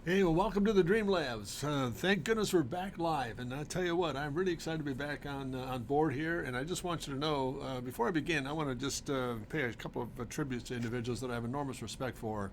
Hey, well, welcome to the Dream Labs. Thank goodness we're back live, and I tell you what, I'm really excited to be back on board here. And I just want you to know, before I begin, I want to just pay a couple of tributes to individuals that I have enormous respect for,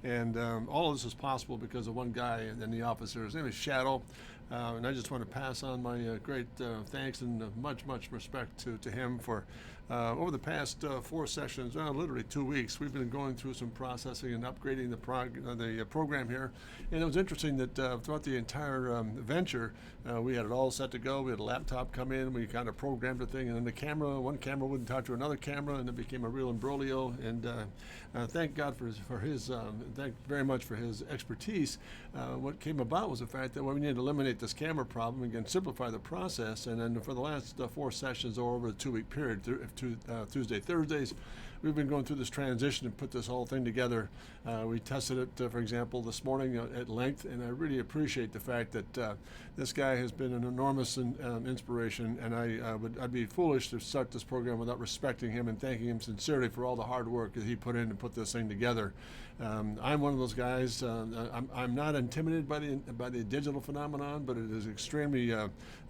and all of this is possible because of one guy in the office here. His name is Shadow, and I just want to pass on my great thanks and much respect to him for over the past 4 sessions, literally 2 weeks. We've been going through some processing and upgrading the program here. And it was interesting that throughout the entire venture, we had it all set to go. We had a laptop come in, we kind of programmed the thing, and then one camera wouldn't talk to another camera, and it became a real imbroglio. And thank God thank very much for his expertise. What came about was the fact that we needed to eliminate this camera problem and again simplify the process. And then for the last 4 sessions, or over a 2-week period, Tuesday, Thursdays, we've been going through this transition and put this whole thing together. We tested it, for example, this morning at length, and I really appreciate the fact that this guy has been an enormous inspiration, and I'd be foolish to start this program without respecting him and thanking him sincerely for all the hard work that he put in to put this thing together. I'm one of those guys. I'm not intimidated by the digital phenomenon, but it is extremely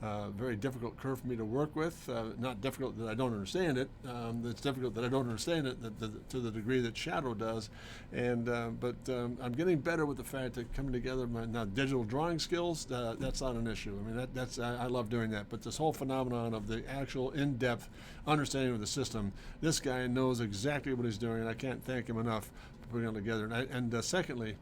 very difficult curve for me to work with. Not difficult that I don't understand it. It's difficult that I don't understand it to the degree that Shadow does. But I'm getting better with the fact that coming together, now digital drawing skills, that's not an issue. I mean, I love doing that. But this whole phenomenon of the actual in-depth understanding of the system, this guy knows exactly what he's doing, and I can't thank him enough for putting it together. Secondly,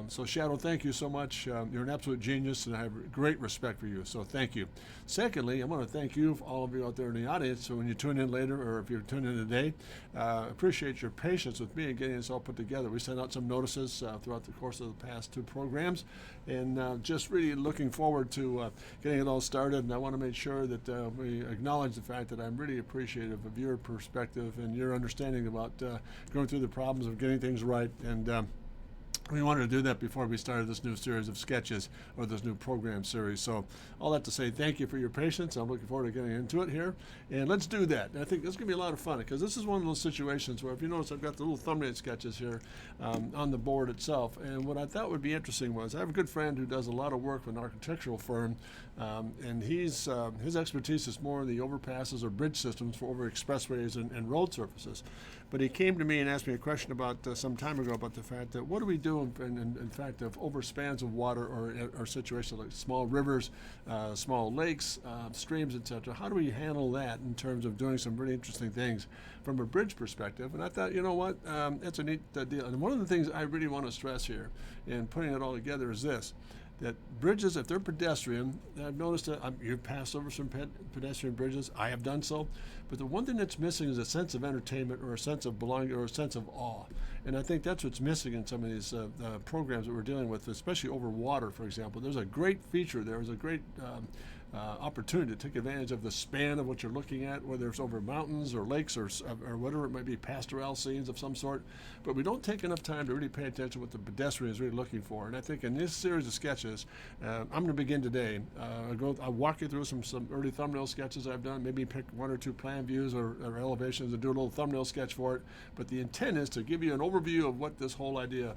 so Shadow, thank you so much. You're an absolute genius, and I have great respect for you. So thank you. Secondly, I want to thank you, all of you out there in the audience. So when you tune in later, or if you're tuning in today, appreciate your patience with me in getting this all put together. We sent out some notices throughout the course of the past 2 programs, and just really looking forward to getting it all started. And I want to make sure that we acknowledge the fact that I'm really appreciative of your perspective and your understanding about going through the problems of getting things right. And we wanted to do that before we started this new series of sketches, or this new program series. So all that to say, thank you for your patience. I'm looking forward to getting into it here. And let's do that. And I think this is going to be a lot of fun, because this is one of those situations where, if you notice, I've got the little thumbnail sketches here on the board itself. And what I thought would be interesting was, I have a good friend who does a lot of work with an architectural firm, and his expertise is more in the overpasses or bridge systems for over expressways and road surfaces. But he came to me and asked me a question about some time ago about the fact that, what do we do in fact of overspans of water, or situations like small rivers, small lakes, streams, etc. How do we handle that in terms of doing some really interesting things from a bridge perspective? And I thought, you know what, it's a neat deal. And one of the things I really want to stress here in putting it all together is this: that bridges, if they're pedestrian, I've noticed that you've passed over some pedestrian bridges. I have done so. But the one thing that's missing is a sense of entertainment, or a sense of belonging, or a sense of awe. And I think that's what's missing in some of these programs that we're dealing with, especially over water, for example. There's a great feature there. There's a great opportunity to take advantage of the span of what you're looking at, whether it's over mountains or lakes or whatever it might be, pastoral scenes of some sort. But we don't take enough time to really pay attention to what the pedestrian is really looking for. And I think in this series of sketches, I'm going to begin today. I'll walk you through some early thumbnail sketches I've done, maybe pick 1 or 2 plan views or elevations and do a little thumbnail sketch for it. But the intent is to give you an overview of what this whole idea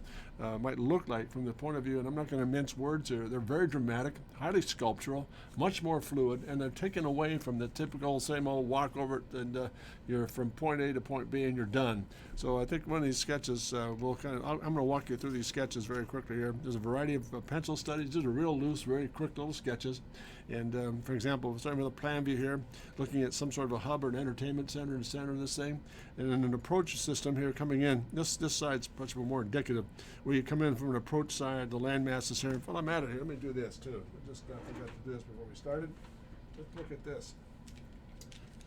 might look like from the point of view, and I'm not going to mince words here. They're very dramatic, highly sculptural, much more fluid, and they're taken away from the typical same old walk over it, and you're from point A to point B and you're done. So I think one of these sketches I'm going to walk you through these sketches very quickly here. There's a variety of pencil studies. These are real loose, very quick little sketches. And for example, starting with a plan view here, looking at some sort of a hub or an entertainment center in the center of this thing, and then an approach system here coming in. This side's much more indicative, where you come in from an approach side, the landmass is here. While I'm at it here, let me do this too. I just forgot to do this before we started. Let's look at this.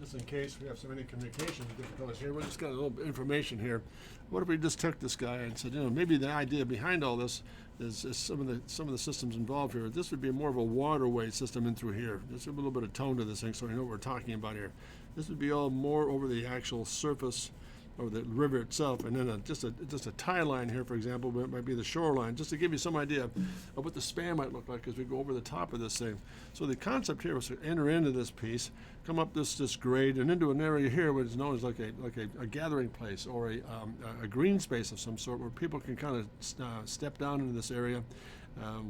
Just in case we have so many communication difficulties here, we just got a little information here. What if we just took this guy and said, maybe the idea behind all this is some of the systems involved here. This would be more of a waterway system in through here. Just a little bit of tone to this thing, so we know what we're talking about here. This would be all more over the actual surface or the river itself, and then just a tie line here, for example, but it might be the shoreline, just to give you some idea of what the span might look like as we go over the top of this thing. So the concept here was to enter into this piece, come up this grade, and into an area here which is known as like a gathering place, or a green space of some sort, where people can kind of step down into this area.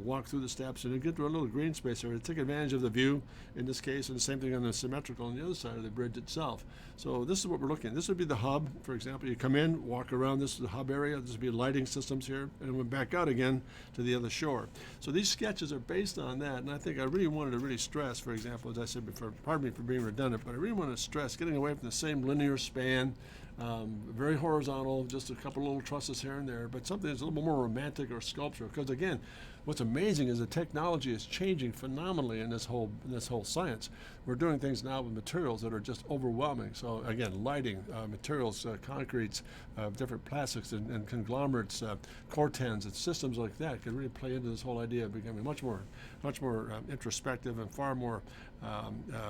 walk through the steps, and get to a little green space area. Take advantage of the view in this case, and the same thing on the symmetrical on the other side of the bridge itself. So this is what we're looking at. This would be the hub, for example. You come in, walk around. This is the hub area. This would be lighting systems here, and we're back out again to the other shore. So these sketches are based on that, and I think I really wanted to really stress, for example, as I said before, pardon me for being redundant, but I really want to stress getting away from the same linear span, very horizontal, just a couple little trusses here and there, but something that's a little more romantic or sculptural. Because again, what's amazing is the technology is changing phenomenally in this whole science. We're doing things now with materials that are just overwhelming. So again, lighting, materials, concretes, different plastics and conglomerates, cortans, and systems like that could really play into this whole idea of becoming much more introspective and far more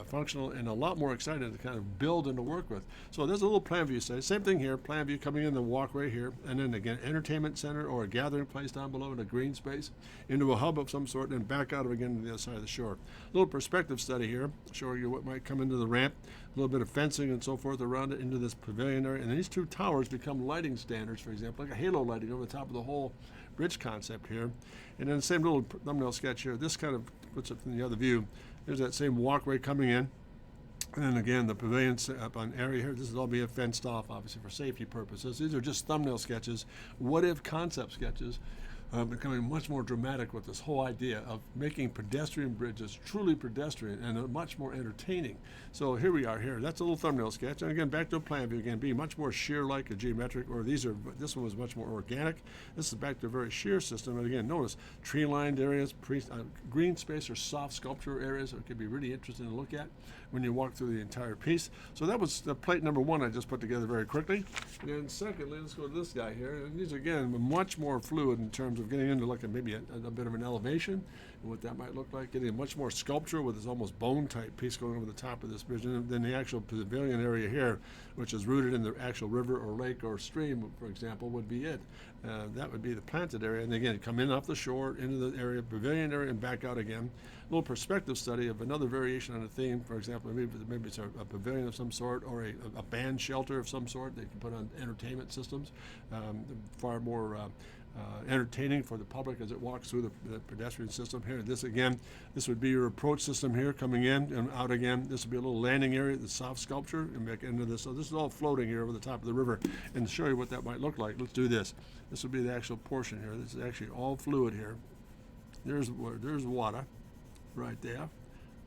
functional, and a lot more exciting to kind of build and to work with. So there's a little plan view site. Same thing here, plan view coming in the walkway here, and then again, entertainment center or a gathering place down below in a green space, into a hub of some sort, and back out of again to the other side of the shore. A little perspective study here, showing you what might come into the ramp, a little bit of fencing and so forth around it into this pavilion area, and these two towers become lighting standards, for example, like a halo lighting over the top of the whole bridge concept here. And then the same little thumbnail sketch here, this kind of puts it from the other view. There's that same walkway coming in. And then again, the pavilion up on area here, this is all being fenced off, obviously, for safety purposes. These are just thumbnail sketches, what-if concept sketches, becoming much more dramatic with this whole idea of making pedestrian bridges truly pedestrian and much more entertaining. So here we are here. That's a little thumbnail sketch. And again, back to a plan view again, being much more shear-like, a geometric, or this one was much more organic. This is back to a very sheer system. And again, notice tree-lined areas, green space or soft sculpture areas that could be really interesting to look at when you walk through the entire piece. So that was the plate number one I just put together very quickly. And then secondly, let's go to this guy here. And these, again, much more fluid in terms of getting into like maybe a bit of an elevation and what that might look like, getting much more sculpture with this almost bone type piece going over the top of this bridge, and then the actual pavilion area here, which is rooted in the actual river or lake or stream, for example, would be it. That would be the planted area, and again, come in off the shore into the area, pavilion area, and back out again. A little perspective study of another variation on a theme. For example, maybe it's a pavilion of some sort, or a band shelter of some sort. They can put on entertainment systems, far more entertaining for the public as it walks through the pedestrian system here. This again, this would be your approach system here, coming in and out again. This would be a little landing area, the soft sculpture, and back into this. So this is all floating here over the top of the river. And to show you what that might look like, let's do this. This would be the actual portion here. This is actually all fluid here. There's water right there.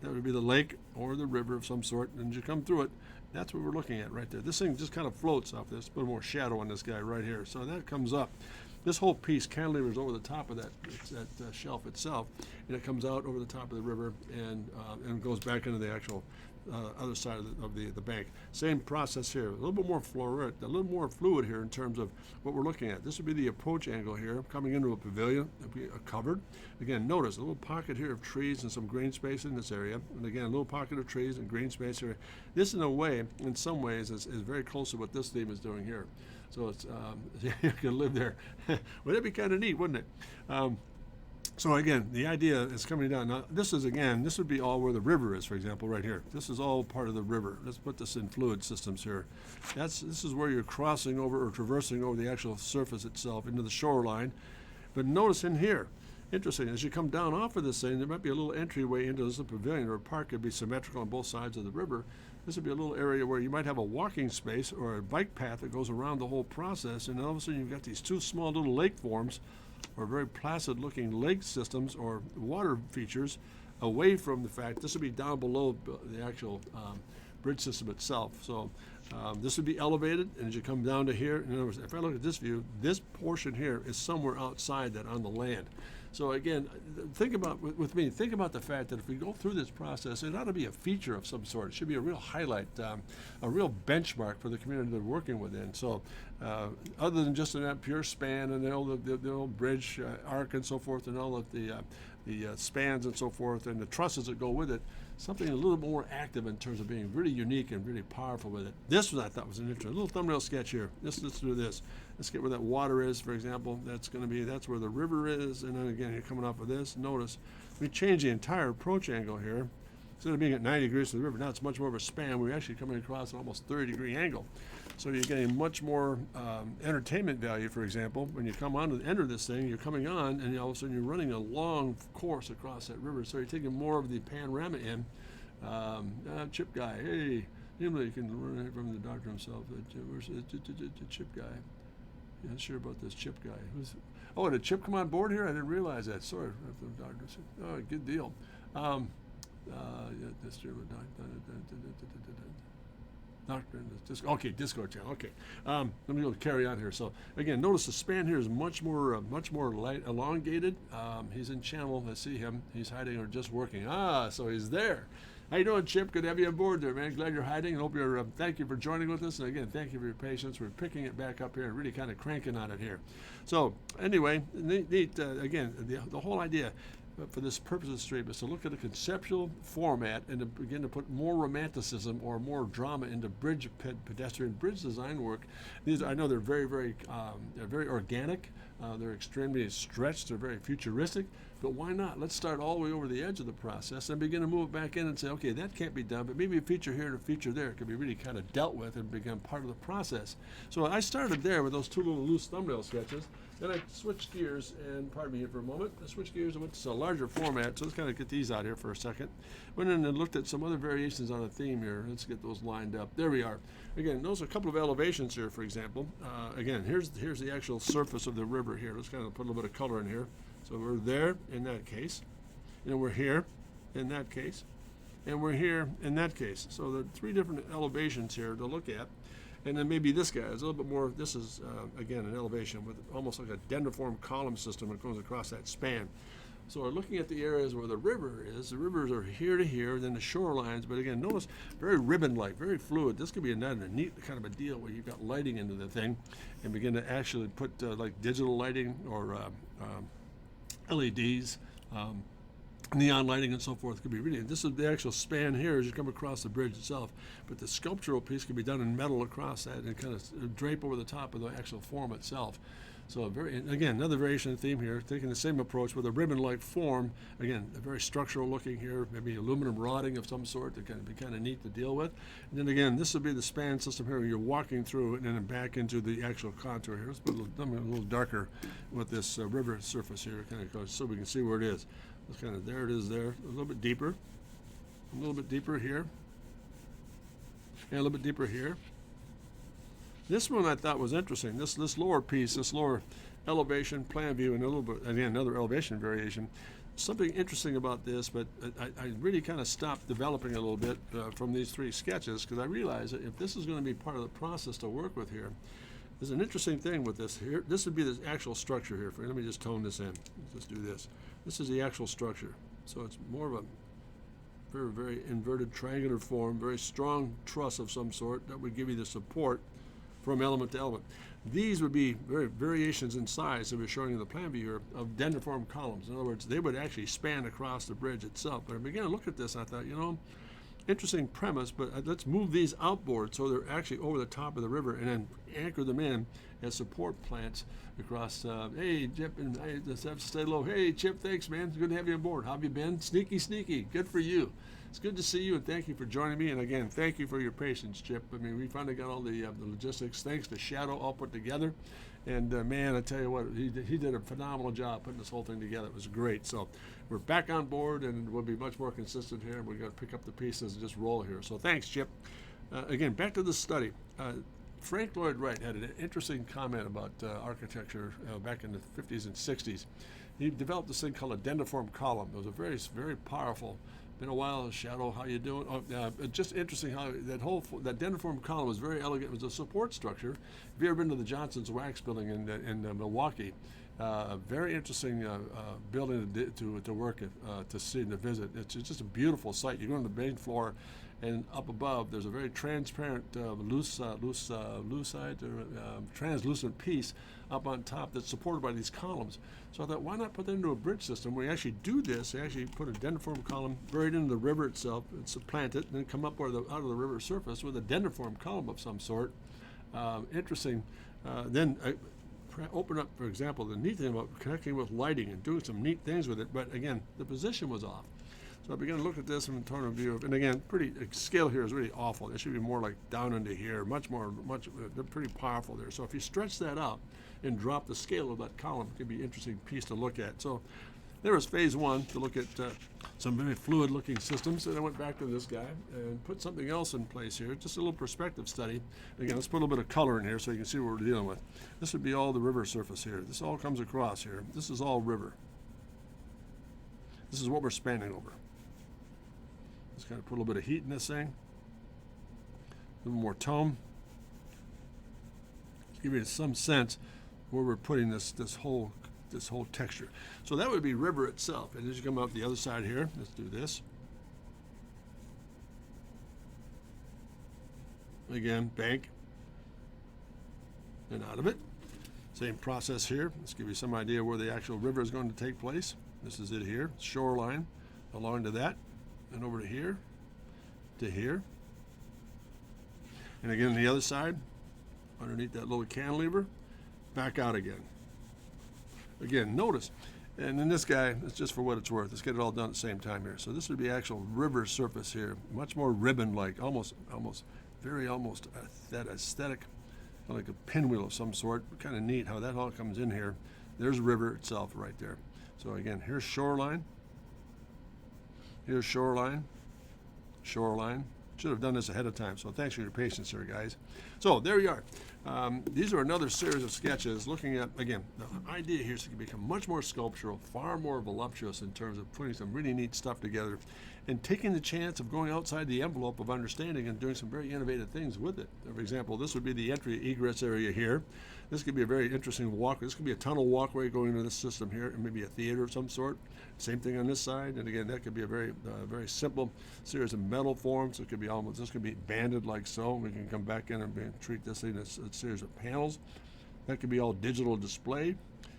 That would be the lake or the river of some sort. And as you come through it, that's what we're looking at right there. This thing just kind of floats off this. Put more shadow on this guy right here. So that comes up. This whole piece cantilevers over the top of that shelf itself, and it comes out over the top of the river and goes back into the actual other side of the bank. Same process here. A little bit more fluid here in terms of what we're looking at. This would be the approach angle here, coming into a pavilion, covered. Again, notice a little pocket here of trees and some green space in this area. And again, a little pocket of trees and green space here. This, in a way, in some ways, is very close to what this theme is doing here. So it's you can live there. Would it be kind of neat, wouldn't it? So again, the idea is coming down. Now, this would be all where the river is, for example, right here. This is all part of the river. Let's put this in fluid systems here. This is where you're crossing over or traversing over the actual surface itself into the shoreline. But notice in here, interesting, as you come down off of this thing, there might be a little entryway into this pavilion, or a park could be symmetrical on both sides of the river. This would be a little area where you might have a walking space or a bike path that goes around the whole process, and all of a sudden you've got these two small little lake forms, or very placid looking lake systems or water features, away from the fact this would be down below the actual bridge system itself. So this would be elevated, and as you come down to here, in other words, if I look at this view, this portion here is somewhere outside that on the land. So again, think about the fact that if we go through this process, it ought to be a feature of some sort. It should be a real highlight, a real benchmark for the community they're working within. So other than just in that pure span and the old bridge arc and so forth, and all of the spans and so forth, and the trusses that go with it, something a little more active in terms of being really unique and really powerful with it. This I thought was an interesting little thumbnail sketch here. Let's do this. Let's get where that water is, for example. That's where the river is, and then again, you're coming off of this. Notice we changed the entire approach angle here. Instead of being at 90 degrees to the river, now it's much more of a span. We're actually coming across an almost 30-degree angle. So you're getting much more entertainment value. For example, when you come on to enter this thing, you're coming on, and all of a sudden you're running a long course across that river. So you're taking more of the panorama in. Chip guy, hey, you can learn it from the doctor himself. Where's the Chip guy? Yeah, not sure about this Chip guy. Did Chip come on board here? I didn't realize that. Sorry, the doctor said, oh, good deal. Okay, Discord channel. Okay, let me go carry on here. So again, notice the span here is much more light, elongated. He's in channel. I see him. He's hiding or just working. So he's there. How you doing, Chip? Good to have you on board there, man. Glad you're hiding, and hope you're. Thank you for joining with us, and again, thank you for your patience. We're picking it back up here and really kind of cranking on it here. So anyway, neat. Again, the whole idea for this purpose of the stream is to look at a conceptual format and to begin to put more romanticism or more drama into pedestrian bridge design work. These, I know, they're very organic. They're extremely stretched. They're very futuristic. But why not? Let's start all the way over the edge of the process and begin to move it back in and say, okay, that can't be done, but maybe a feature here and a feature there can be really kind of dealt with and become part of the process. So I started there with those two little loose thumbnail sketches. Then I switched gears, and pardon me here for a moment. I switched gears and went to a larger format. So let's kind of get these out here for a second. Went in and looked at some other variations on a theme here. Let's get those lined up. There we are. Again, those are a couple of elevations here, for example. Again, here's the actual surface of the river here. Let's kind of put a little bit of color in here. So we're there in that case, and we're here in that case, and we're here in that case. So there are three different elevations here to look at. And then maybe this guy is a little bit more. This is, again, an elevation with almost like a dendriform column system that goes across that span. So we're looking at the areas where the river is. The rivers are here to here, then the shorelines. But again, notice very ribbon-like, very fluid. This could be a neat kind of a deal where you've got lighting into the thing and begin to actually put like digital lighting or LEDs, neon lighting and so forth. Could be really, this is the actual span here as you come across the bridge itself, but the sculptural piece can be done in metal across that and kind of drape over the top of the actual form itself. So again, another variation of the theme here, taking the same approach with a ribbon-like form. Again, a very structural looking here, maybe aluminum rotting of some sort that can be kind of neat to deal with. And then again, this would be the span system here where you're walking through and then back into the actual contour here. Let's put a little darker with this river surface here, kind of so we can see where it is. It's kind of, there it is there, a little bit deeper here, and a little bit deeper here. This one I thought was interesting. This lower piece, this lower elevation plan view, and a little bit, again, another elevation variation. Something interesting about this, but I really kind of stopped developing a little bit from these three sketches because I realized that if this is going to be part of the process to work with here, there's an interesting thing with this here. This would be the actual structure here. Let me just tone this in. Let's do this. This is the actual structure. So it's more of a very inverted triangular form, very strong truss of some sort that would give you the support from element to element. These would be variations in size that we're showing in the plan view here of dendriform columns. In other words, they would actually span across the bridge itself. But I began to look at this and I thought, interesting premise, but let's move these outboard so they're actually over the top of the river and then anchor them in as support plants across. Hey, Chip, and I just have to stay low. Hey, Chip, thanks, man. It's good to have you on board. How have you been? Sneaky. Good for you. It's good to see you, and thank you for joining me. And again, thank you for your patience, Chip. I mean, we finally got all the logistics, thanks to Shadow, all put together. And man, I tell you what, he did a phenomenal job putting this whole thing together. It was great. So we're back on board, and we'll be much more consistent here. We've got to pick up the pieces and just roll here. So thanks, Chip. Again, back to the study. Frank Lloyd Wright had an interesting comment about architecture back in the 50s and 60s. He developed this thing called a dendriform column. It was a very powerful. Been a while, Shadow. How you doing? Just interesting how that dendriform column was very elegant. It was a support structure. Have you ever been to the Johnson's Wax building in Milwaukee? Very interesting building to work at, to see and to visit. It's just a beautiful site. You go on the main floor, and up above there's a very transparent, translucent piece up on top that's supported by these columns. So I thought, why not put that into a bridge system where you actually do this? You actually put a dendriform column buried into the river itself, and supplant it, and then come up out of the river surface with a dendriform column of some sort. Interesting. Then open up, for example, the neat thing about connecting with lighting and doing some neat things with it. But again, the position was off. So I began to look at this from a point of view of, and again, scale here is really awful. It should be more like down into here, they're pretty powerful there. So if you stretch that up and drop the scale of that column, it could be an interesting piece to look at. So there was phase one, to look at some very fluid-looking systems. And I went back to this guy and put something else in place here, just a little perspective study. Again, let's put a little bit of color in here so you can see what we're dealing with. This would be all the river surface here. This all comes across here. This is all river. This is what we're spanning over. Let's kind of put a little bit of heat in this thing. A little more tone. Give you some sense where we're putting this whole texture. So that would be river itself. And as you come out the other side here, let's do this. Again, bank and out of it. Same process here. Let's give you some idea where the actual river is going to take place. This is it here, shoreline, along to that, and over to here, to here. And again, on the other side, underneath that little cantilever, back out again. Again, notice, and in this guy, it's just for what it's worth. Let's get it all done at the same time here. So this would be actual river surface here, much more ribbon-like, almost that aesthetic, like a pinwheel of some sort. Kind of neat how that all comes in here. There's river itself right there. So again, here's shoreline. Here's shoreline. Shoreline. Should have done this ahead of time, so thanks for your patience here, guys. So there you are. These are another series of sketches looking at, again, the idea here is to become much more sculptural, far more voluptuous in terms of putting some really neat stuff together and taking the chance of going outside the envelope of understanding and doing some very innovative things with it. For example, this would be the entry egress area here. This could be a very interesting walkway. This could be a tunnel walkway going into this system here, and maybe a theater of some sort. Same thing on this side, and again, that could be a very simple series of metal forms. It could be this could be banded like so. We can come back in and treat this thing as a series of panels. That could be all digital display.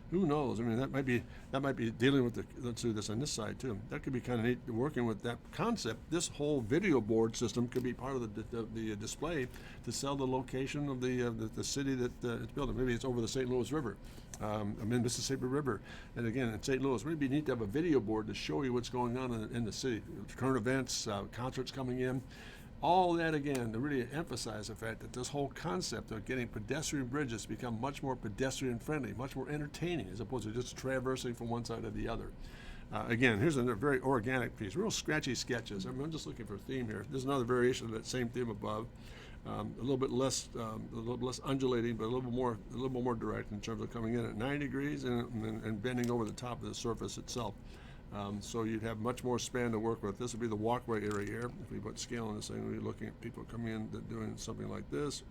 Who knows? I mean, that might be dealing with let's do this on this side too. That could be kind of neat, working with that concept. This whole video board system could be part of the display to sell the location of the city that it's building. Maybe it's over the St. Louis River, Mississippi River. And again, in St. Louis, it would be neat to have a video board to show you what's going on in the city, current events, concerts coming in. All that, again, to really emphasize the fact that this whole concept of getting pedestrian bridges become much more pedestrian friendly, much more entertaining, as opposed to just traversing from one side to the other. Again, here's a very organic piece, real scratchy sketches. I'm just looking for a theme here. There's another variation of that same theme above, a little bit less undulating, but a little more direct in terms of coming in at 90 degrees and bending over the top of the surface itself. So you'd have much more span to work with. This would be the walkway area here. If we put scale on this thing, we'd be looking at people coming in doing something like this.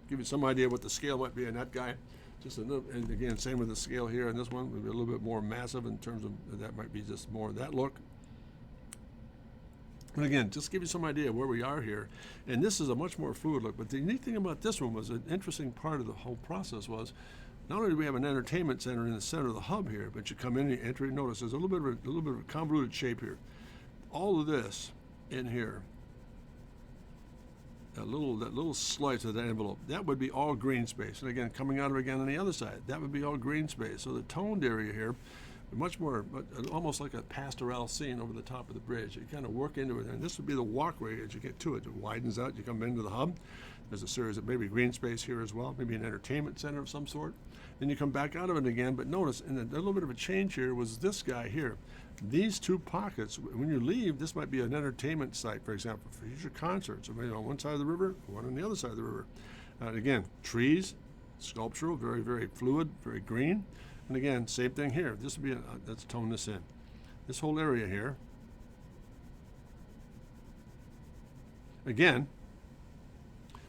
Give you some idea what the scale might be in that guy. Just a little, and again, same with the scale here. And this one would be a little bit more massive in terms of that might be just more of that look. And again, just give you some idea of where we are here. And this is a much more fluid look. But the unique thing about this one was an interesting part of the whole process was not only do we have an entertainment center in the center of the hub here, but you come in and you enter, notice there's a little bit of a convoluted shape here. All of this in here, that little slice of that envelope, that would be all green space. And again, coming out of it again on the other side, that would be all green space. So the toned area here, much more, almost like a pastoral scene over the top of the bridge. You kind of work into it, and this would be the walkway as you get to it. It widens out, you come into the hub. There's a series of maybe green space here as well, maybe an entertainment center of some sort. Then you come back out of it again, but notice, and a little bit of a change here was this guy here. These two pockets, when you leave, this might be an entertainment site, for example, for future concerts. Maybe on one side of the river, one on the other side of the river. Again, trees, sculptural, very, very fluid, very green. And again, same thing here. This would be, let's tone this in. This whole area here, again,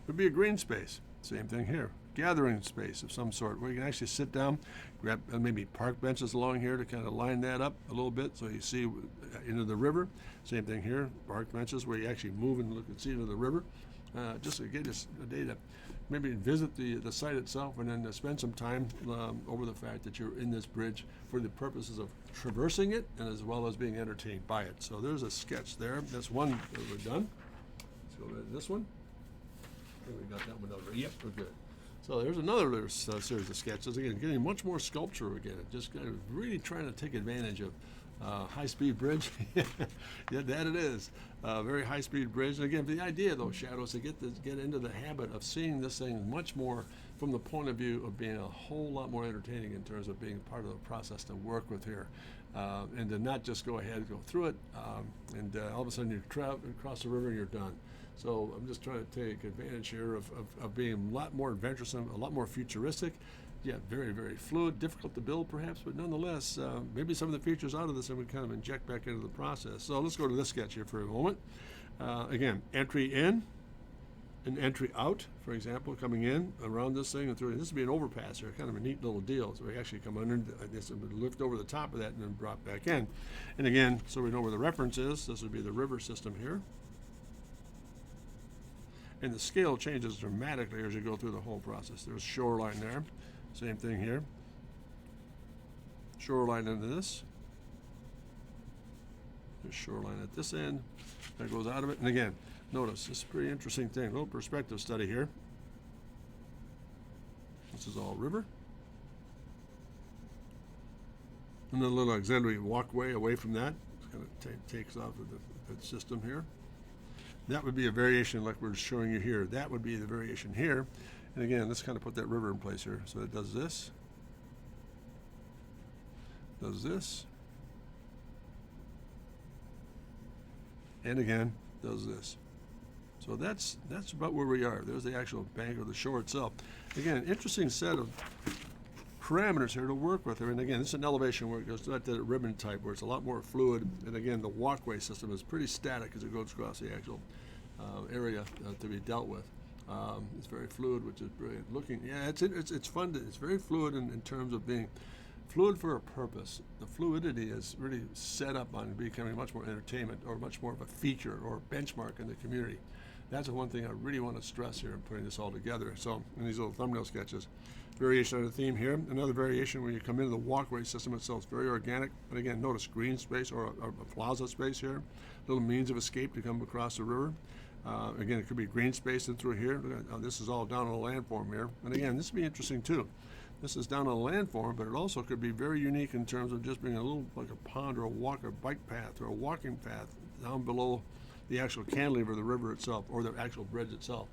would be a green space. Same thing here. Gathering space of some sort where you can actually sit down, grab maybe park benches along here to kind of line that up a little bit so you see into the river. Same thing here, park benches where you actually move and look and see into the river. Just to get us a day to maybe visit the site itself and then spend some time over the fact that you're in this bridge for the purposes of traversing it and as well as being entertained by it. So there's a sketch there. That's one that we're done. Let's go to this one. I think we got that one over. Yep, we're good. So there's another series of sketches, again, getting much more sculpture again, just kind of really trying to take advantage of High-speed bridge. Yeah, that it is. Very high-speed bridge. And again, the idea, though, Shadow, is to get into the habit of seeing this thing much more from the point of view of being a whole lot more entertaining in terms of being part of the process to work with here. And to not just go ahead and go through it, and all of a sudden you cross the river and you're done. So I'm just trying to take advantage here of being a lot more adventuresome, a lot more futuristic. Yeah, very, very fluid, difficult to build perhaps, but nonetheless, maybe some of the features out of this I would kind of inject back into the process. So let's go to this sketch here for a moment. Again, entry in and entry out, for example, coming in around this thing and through. This would be an overpass here, kind of a neat little deal. So we actually come under this and lift over the top of that and then drop back in. And again, so we know where the reference is, this would be the river system here. And the scale changes dramatically as you go through the whole process. There's shoreline there. Same thing here. Shoreline into this. There's shoreline at this end. That goes out of it. And again, notice this is a pretty interesting thing. A little perspective study here. This is all river. And then a little auxiliary walkway away from that. It kind of takes off of the system here. That would be a variation like we're showing you here. That would be the variation here. And again, let's kind of put that river in place here. So it does this, and again, does this. So that's about where we are. There's the actual bank or the shore itself. Again, interesting set of parameters here to work with. And again, this is an elevation where it goes to that ribbon type, where it's a lot more fluid. And again, the walkway system is pretty static as it goes across the actual area to be dealt with. It's very fluid, which is brilliant. Looking, yeah, it's fun. It's very fluid in terms of being fluid for a purpose. The fluidity is really set up on becoming much more entertainment or much more of a feature or a benchmark in the community. That's the one thing I really want to stress here in putting this all together. So in these little thumbnail sketches, variation on the theme here. Another variation when you come into the walkway system itself, it's very organic. But again, notice green space or a plaza space here, little means of escape to come across the river. Again, it could be green space in through here. This is all down on a landform here. And again, this would be interesting too. This is down on a landform, but it also could be very unique in terms of just being a little like a pond or a walk or bike path or a walking path down below the actual cantilever of the river itself or the actual bridge itself.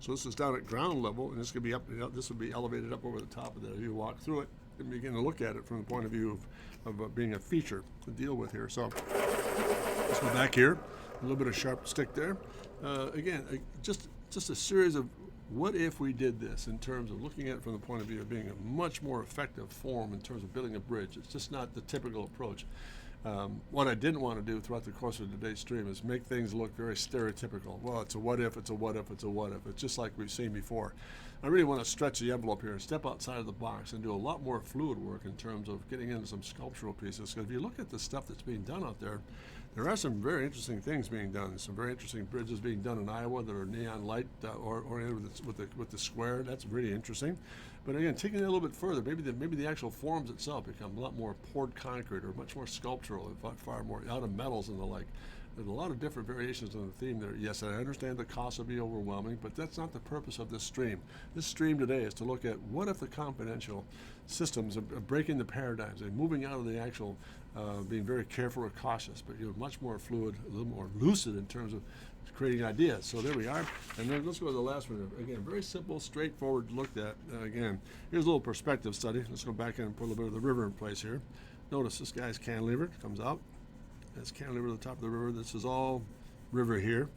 So this is down at ground level, and this could be up. This would be elevated up over the top of that as you walk through it and begin to look at it from the point of view of being a feature to deal with here. So let's go back here. A little bit of sharp stick there. Again, just a series of what if we did this in terms of looking at it from the point of view of being a much more effective form in terms of building a bridge. It's just not the typical approach. What I didn't want to do throughout the course of today's stream is make things look very stereotypical. Well, it's a what if, it's a what if, it's a what if. It's just like we've seen before. I really want to stretch the envelope here and step outside of the box and do a lot more fluid work in terms of getting into some sculptural pieces. Because if you look at the stuff that's being done out there, there are some very interesting things being done. Some very interesting bridges being done in Iowa that are neon light oriented with the square. That's really interesting. But again, taking it a little bit further, maybe the actual forms itself become a lot more poured concrete or much more sculptural, far more out of metals and the like. There's a lot of different variations on the theme there. Yes, I understand the cost will be overwhelming, but that's not the purpose of this stream. This stream today is to look at what if the confidential systems are breaking the paradigms and moving out of the actual being very careful or cautious, but you're much more fluid, a little more lucid in terms of creating ideas. So there we are. And then let's go to the last one. Again, very simple, straightforward looked at. Again, here's a little perspective study. Let's go back in and put a little bit of the river in place here. Notice this guy's cantilever comes out. That's cantilever at the top of the river. This is all river here.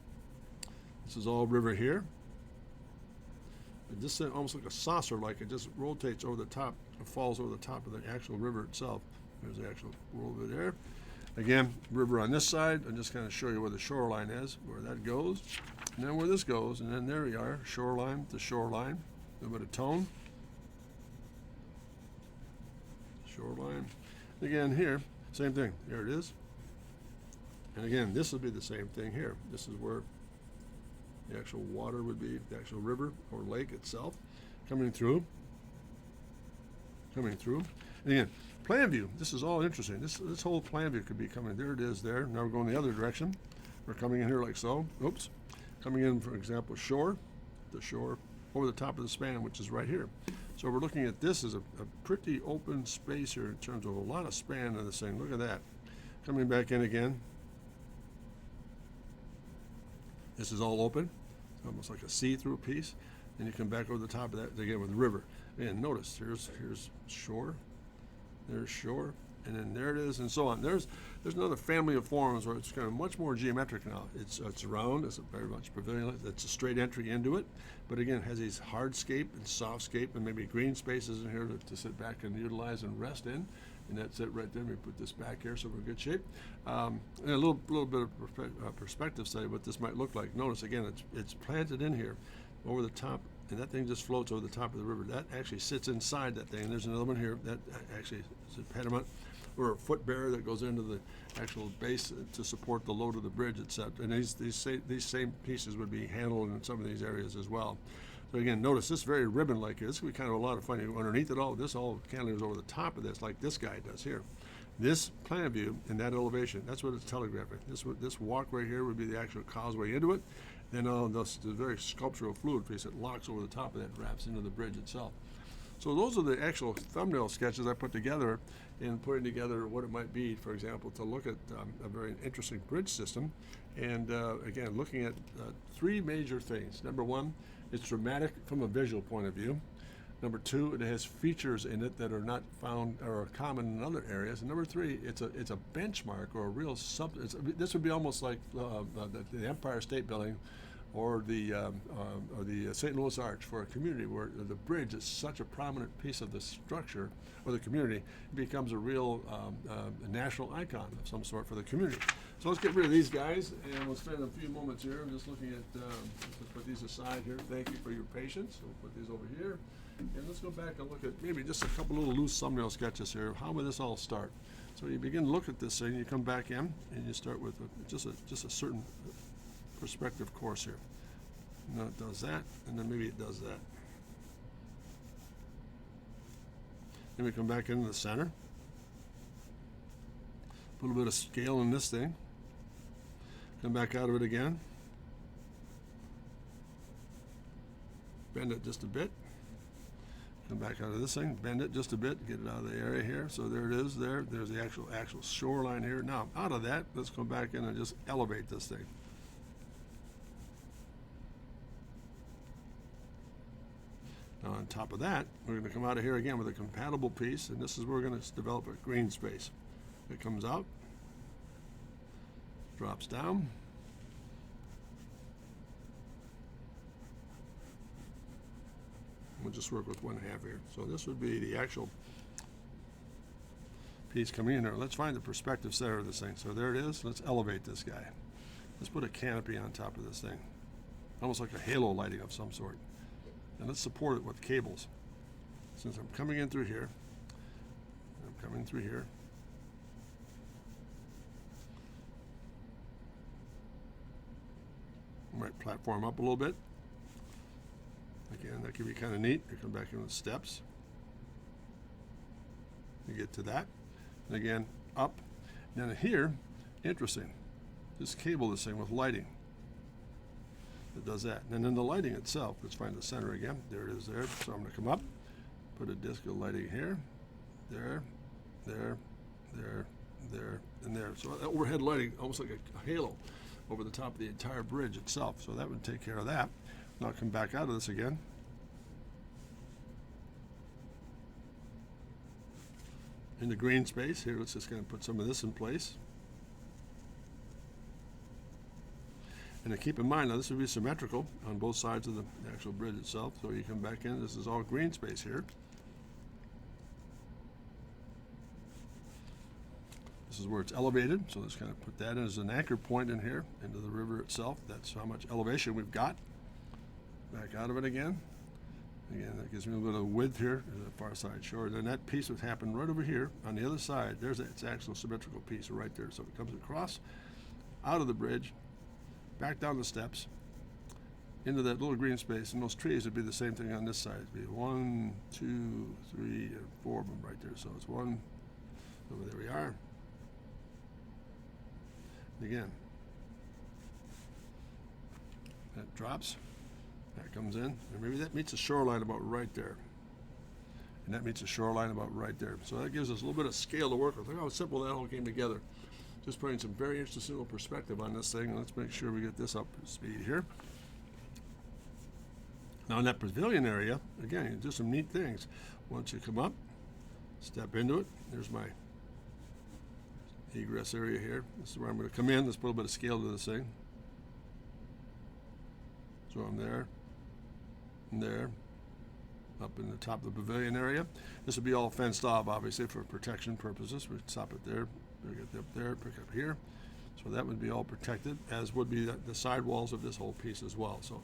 This is all river here. And this thing almost like a saucer, like it just rotates over the top, it falls over the top of the actual river itself. There's the actual world over there. Again, river on this side. I'll just kind of show you where the shoreline is, where that goes, and then where this goes, and then there we are, shoreline to shoreline. A little bit of tone. Shoreline. Again, here, same thing. There it is. And again, this would be the same thing here. This is where the actual water would be, the actual river or lake itself, coming through. And again, plan view. This is all interesting. This whole plan view could be coming. There it is there. Now we're going the other direction. We're coming in here like so. Oops. Coming in, for example, the shore over the top of the span, which is right here. So we're looking at this as a pretty open space here in terms of a lot of span in this thing. Look at that. Coming back in again. This is all open, almost like a see-through piece. Then you come back over the top of that again with the river. And notice here's shore, there's shore, and then there it is, and so on. There's another family of forms where it's kind of much more geometric now. It's round, it's very much pavilion. It's a straight entry into it, but again it has these hardscape and softscape and maybe green spaces in here to sit back and utilize and rest in. And that's it right there. We put this back here so we're in good shape. And a little bit of perspective study what this might look like. Notice again, it's planted in here over the top, and that thing just floats over the top of the river. That actually sits inside that thing. And there's another one here that actually is a pediment or a foot barrier that goes into the actual base to support the load of the bridge, etc. And these same pieces would be handled in some of these areas as well. So again, notice this very ribbon-like here. This could be kind of a lot of fun. Underneath it all, this all cantilevers over the top of this, like this guy does here. This plan view and that elevation, that's what it's telegraphing. This walkway here would be the actual causeway into it. Then the very sculptural fluid piece that locks over the top of that, wraps into the bridge itself. So those are the actual thumbnail sketches I put together in putting together what it might be, for example, to look at a very interesting bridge system. And again, looking at three major things. Number one, it's dramatic from a visual point of view. Number two, it has features in it that are not found or are common in other areas. And number three, it's a benchmark or a real this would be almost like the Empire State Building or the St. Louis Arch for a community where the bridge is such a prominent piece of the structure or the community. It becomes a real national icon of some sort for the community. So let's get rid of these guys, and we'll spend a few moments here. I'm just looking at, let's put these aside here. Thank you for your patience. We'll put these over here. And let's go back and look at maybe just a couple little loose thumbnail sketches here. How would this all start? So you begin to look at this thing, you come back in, and you start with just a certain perspective course here. And then it does that, and then maybe it does that. Then we come back into the center. Put a little bit of scale in this thing. Come back out of it again. Bend it just a bit. Come back out of this thing, bend it just a bit, get it out of the area here. So there it is there. There's the actual shoreline here. Now, out of that, let's come back in and just elevate this thing. Now, on top of that, we're going to come out of here again with a compatible piece, and this is where we're going to develop a green space. It comes out, drops down, we'll just work with 1/2 here. So this would be the actual piece coming in there. Let's find the perspective center of this thing. So there it is. Let's elevate this guy. Let's put a canopy on top of this thing, almost like a halo lighting of some sort. And let's support it with cables. Since I'm coming in through here, I'm coming through here. I might platform up a little bit. Again, that could be kind of neat. You come back in with steps. You get to that. And again, up. Then here, interesting. Just cable this thing with lighting. It does that. And then the lighting itself, let's find the center again. There it is there. So I'm going to come up, put a disc of lighting here, there, there, there, there, and there. So that overhead lighting, almost like a halo over the top of the entire bridge itself. So that would take care of that. Now come back out of this again. In the green space, here let's just kind of put some of this in place. And to keep in mind, now this would be symmetrical on both sides of the actual bridge itself. So you come back in, this is all green space here. This is where it's elevated, so let's kind of put that in as an anchor point in here, into the river itself. That's how much elevation we've got. Back out of it again. Again, that gives me a little bit of width here to the far side shore. Then that piece would happen right over here on the other side. There's its actual symmetrical piece right there. So it comes across, out of the bridge, back down the steps, into that little green space. And those trees would be the same thing on this side. It'd be 1, 2, 3, and 4 of them right there. So it's one, over there we are. And again, that drops. That comes in, and maybe that meets the shoreline about right there. And that meets the shoreline about right there. So that gives us a little bit of scale to work with. Look how simple that all came together. Just putting some very interesting little perspective on this thing. Let's make sure we get this up to speed here. Now in that pavilion area, again, you do some neat things. Once you come up, step into it. There's my egress area here. This is where I'm going to come in. Let's put a little bit of scale to this thing. So I'm there, and there, up in the top of the pavilion area. This will be all fenced off, obviously, for protection purposes. We stop it there, pick it up there, pick up here. So that would be all protected, as would be the side walls of this whole piece as well. So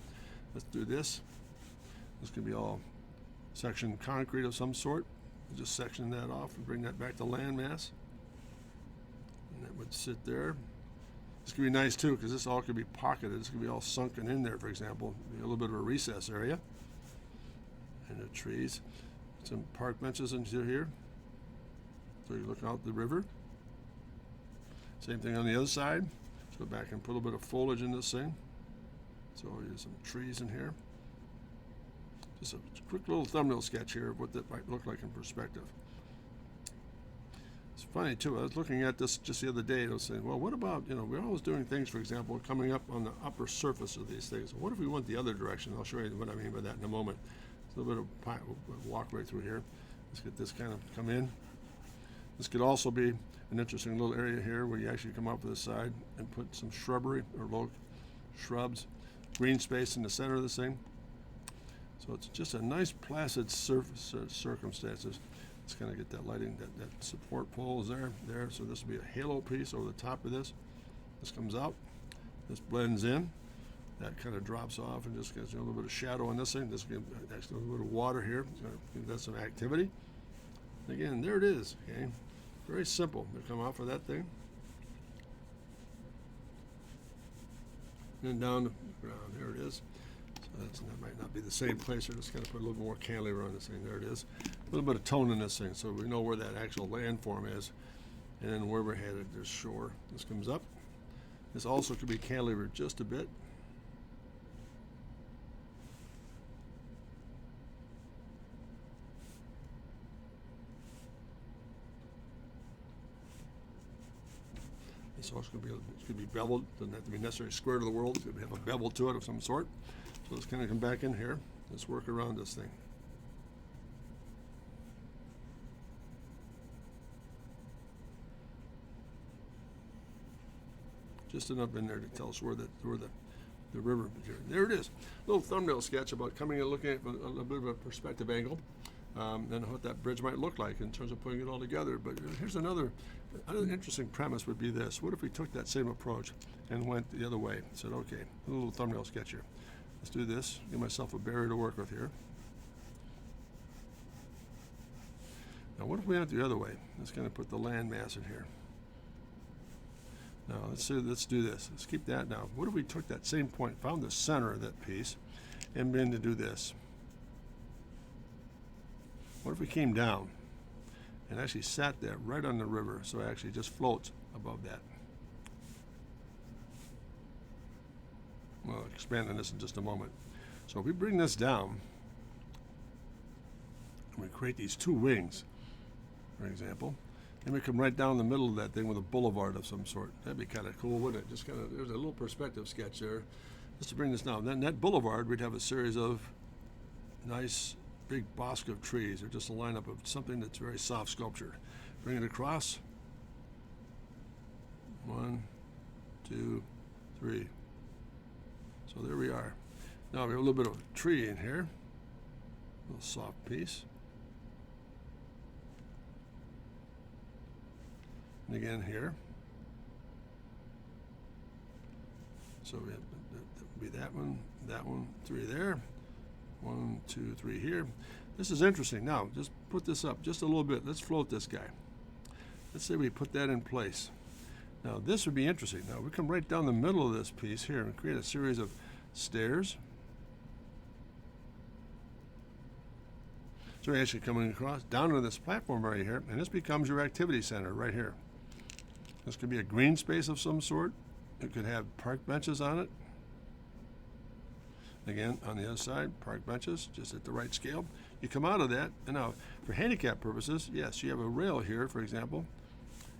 let's do this. This can be all section concrete of some sort. Just section that off and bring that back to landmass. And that would sit there. This could be nice too, because this all could be pocketed. This could be all sunken in there, for example. Be a little bit of a recess area. And the trees. Some park benches into here. So you look out the river. Same thing on the other side. Let's go back and put a little bit of foliage in this thing. So here's some trees in here. Just a quick little thumbnail sketch here of what that might look like in perspective. It's funny too, I was looking at this just the other day and I was saying, well, what about, we're always doing things, for example, coming up on the upper surface of these things. What if we went the other direction? I'll show you what I mean by that in a moment. A little bit of walk right through here. Let's get this kind of come in. This could also be an interesting little area here where you actually come up to the side and put some shrubbery or low shrubs, green space in the center of this thing. So it's just a nice placid surface circumstances. Let's kind of get that lighting, that support pole is there. So this will be a halo piece over the top of this. This comes out, this blends in, that kind of drops off and just gets a little bit of shadow on this thing. This gives actually a little bit of water here. Give that some activity. And again, there it is. Okay, very simple to come off of that thing. And then down the ground, there it is. So that might not be the same place. We're just going to put a little more cantilever on this thing. There it is. A little bit of tone in this thing so we know where that actual landform is. And then where we're headed, there's shore. This comes up. This also could be cantilevered just a bit. This also could be beveled. Doesn't have to be necessarily square to the world. It could have a bevel to it of some sort. So let's kind of come back in here. Let's work around this thing. Just enough in there to tell us where the river is here. There it is. A little thumbnail sketch about coming and looking at a little bit of a perspective angle. And what that bridge might look like in terms of putting it all together. But here's another interesting premise would be this. What if we took that same approach and went the other way? Said, okay, a little thumbnail sketch here. Let's do this. Give myself a barrier to work with here. Now what if we went the other way? Let's kind of put the land mass in here. Now let's do this. Let's keep that now. What if we took that same point, found the center of that piece, and began to do this? What if we came down and actually sat there right on the river so it actually just floats above that? Well, I'll expand on this in just a moment. So if we bring this down and we create these two wings, for example, and we come right down the middle of that thing with a boulevard of some sort. That'd be kind of cool, wouldn't it? Just kind of, there's a little perspective sketch there. Just to bring this down. Then that boulevard, we'd have a series of nice big bosque of trees, or just a lineup of something that's very soft sculptured. Bring it across. 1, 2, 3. So there we are. Now we have a little bit of a tree in here. A little soft piece. And again here. So we have that would be that one, 3 there. 1, 2, 3 here. This is interesting. Now, just put this up just a little bit. Let's float this guy. Let's say we put that in place. Now, this would be interesting. Now, we come right down the middle of this piece here and create a series of stairs. So you're actually coming across down to this platform right here, and this becomes your activity center right here. This could be a green space of some sort. It could have park benches on it. Again, on the other side, park benches, just at the right scale. You come out of that, and now, for handicap purposes, yes, you have a rail here, for example,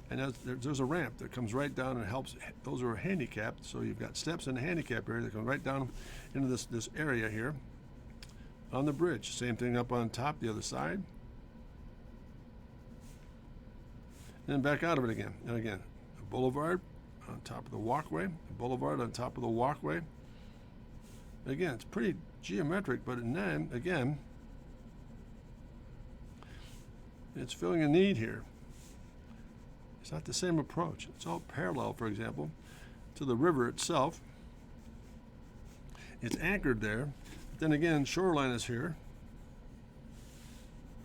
And there's a ramp that comes right down and helps those who are handicapped. So you've got steps in the handicap area that come right down into this area here on the bridge. Same thing up on top, the other side. And then back out of it again. And again, a boulevard on top of the walkway, a boulevard on top of the walkway. Again, it's pretty geometric, but then again, it's filling a need here. It's not the same approach. It's all parallel, for example, to the river itself. It's anchored there. But then again, shoreline is here.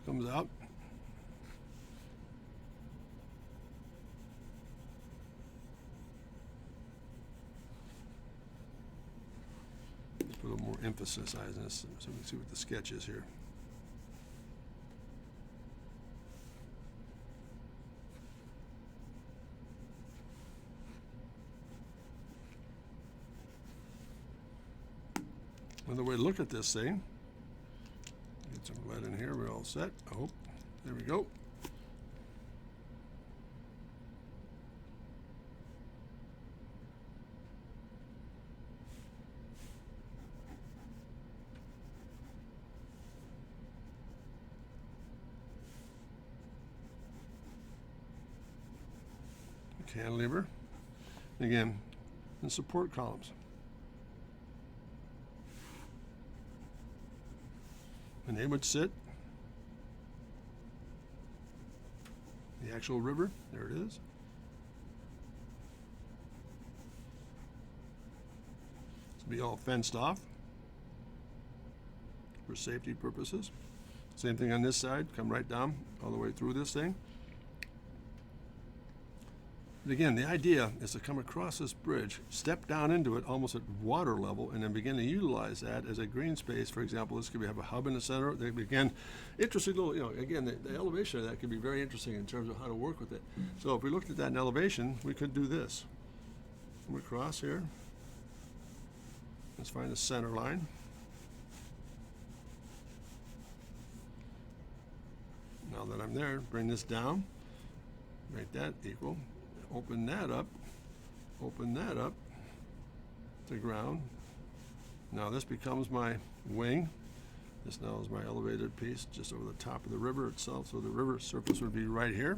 Comes out. Let's put a little more emphasis on this so we can see what the sketch is here. Another way to look at this thing, get some lead in here, we're all set. Oh, there we go. Cantilever. Again, and support columns. And they would sit. The actual river, there it is. This will be all fenced off for safety purposes. Same thing on this side, come right down all the way through this thing. But again, the idea is to come across this bridge, step down into it almost at water level, and then begin to utilize that as a green space. For example, this could have a hub in the center. They begin interesting little, again, the elevation of that could be very interesting in terms of how to work with it. So if we looked at that in elevation, we could do this. Come across here. Let's find the center line. Now that I'm there, bring this down, make that equal. Open that up to ground. Now this becomes my wing. This now is my elevated piece just over the top of the river itself. So the river surface would be right here.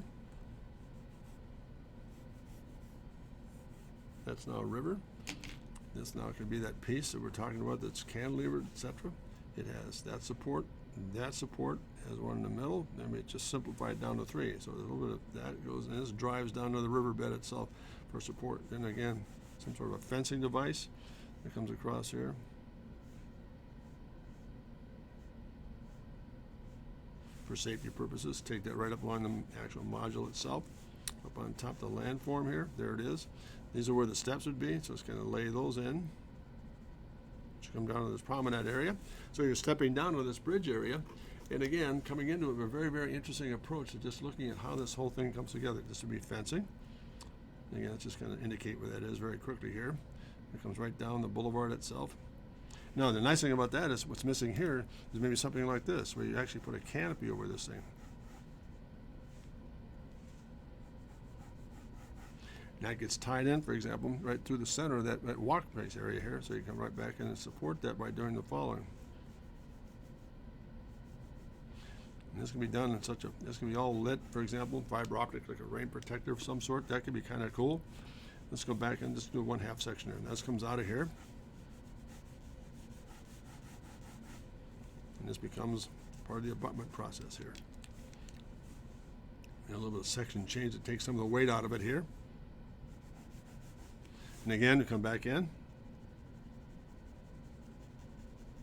That's now a river. This now could be that piece that we're talking about that's cantilevered, etc. It has that support has one in the middle. Then we just simplify it down to 3. So there's a little bit of that goes, and this drives down to the riverbed itself for support. Then again, some sort of a fencing device that comes across here. For safety purposes, take that right up along the actual module itself. Up on top of the landform here, there it is. These are where the steps would be, so it's going to lay those in. Come down to this promenade area. So you're stepping down to this bridge area, and again, coming into it with a very, very interesting approach to just looking at how this whole thing comes together. This would be fencing. And again, it's just going to indicate where that is very quickly here. It comes right down the boulevard itself. Now, the nice thing about that is what's missing here is maybe something like this, where you actually put a canopy over this thing. And that gets tied in, for example, right through the center of that walk place area here. So you come right back in and support that by doing the following. And this can be done in this can be all lit, for example, fiber optic, like a rain protector of some sort. That could be kind of cool. Let's go back and just do 1/2 section here. And this comes out of here. And this becomes part of the abutment process here. And a little bit of section change to take some of the weight out of it here. And again, we come back in.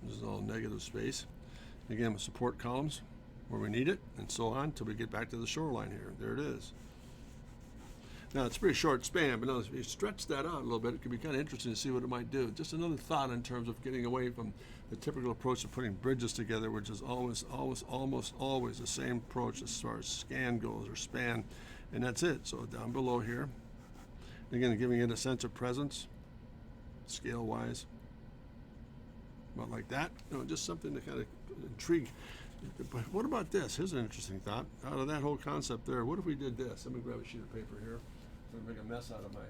This is all negative space. Again, with support columns where we need it, and so on until we get back to the shoreline here. There it is. Now, it's a pretty short span, but now if you stretch that out a little bit, it could be kind of interesting to see what it might do. Just another thought in terms of getting away from the typical approach of putting bridges together, which is almost always the same approach as far as scan goes, or span, and that's it. So down below here, again, giving it a sense of presence, scale-wise, about like that. Just something to kind of intrigue But what about this? Here's an interesting thought. Out of that whole concept there, what if we did this? Let me grab a sheet of paper here. I'm going to make a mess out of my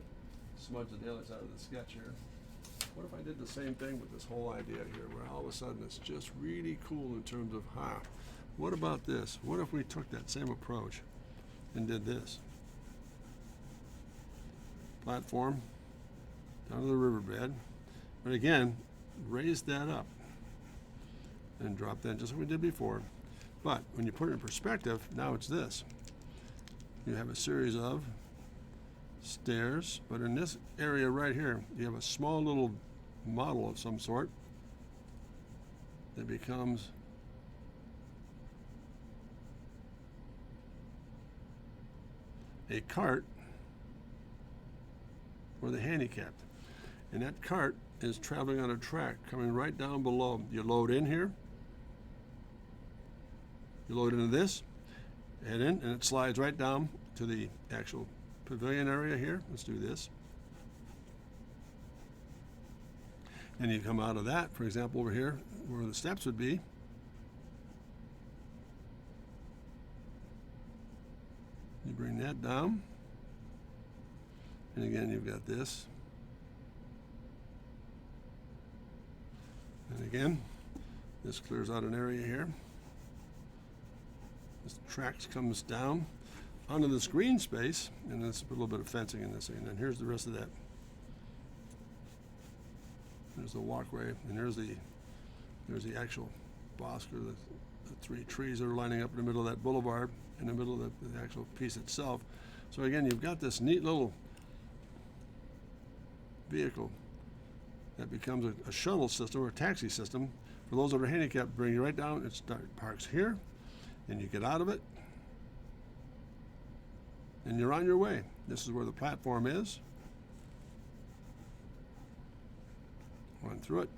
smudge the daylights out of the sketch here. What if I did the same thing with this whole idea here, where all of a sudden it's just really cool in terms of, what about this? What if we took that same approach and did this? Platform down to the riverbed, but again, raise that up and drop that just like we did before. But when you put it in perspective, now it's this. You have a series of stairs, but in this area right here, you have a small little model of some sort that becomes a cart for the handicapped. And that cart is traveling on a track coming right down below. You load in here, you load into this, head in, and it slides right down to the actual pavilion area here. Let's do this. And you come out of that, for example, over here where the steps would be. You bring that down. And again, you've got this. And again, this clears out an area here. This tracks comes down onto this green space, and let's put a little bit of fencing in this thing. And then here's the rest of that. There's the walkway, and there's the actual bosque, or the three trees that are lining up in the middle of that boulevard, in the middle of the actual piece itself. So again, you've got this neat little vehicle that becomes a shuttle system or a taxi system for those that are handicapped. Bring you right down. It parks here, and you get out of it, and you're on your way. This is where the platform is. Run through it.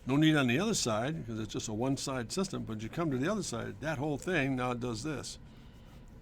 No need on the other side because it's just a one-side system, but you come to the other side, that whole thing now does this.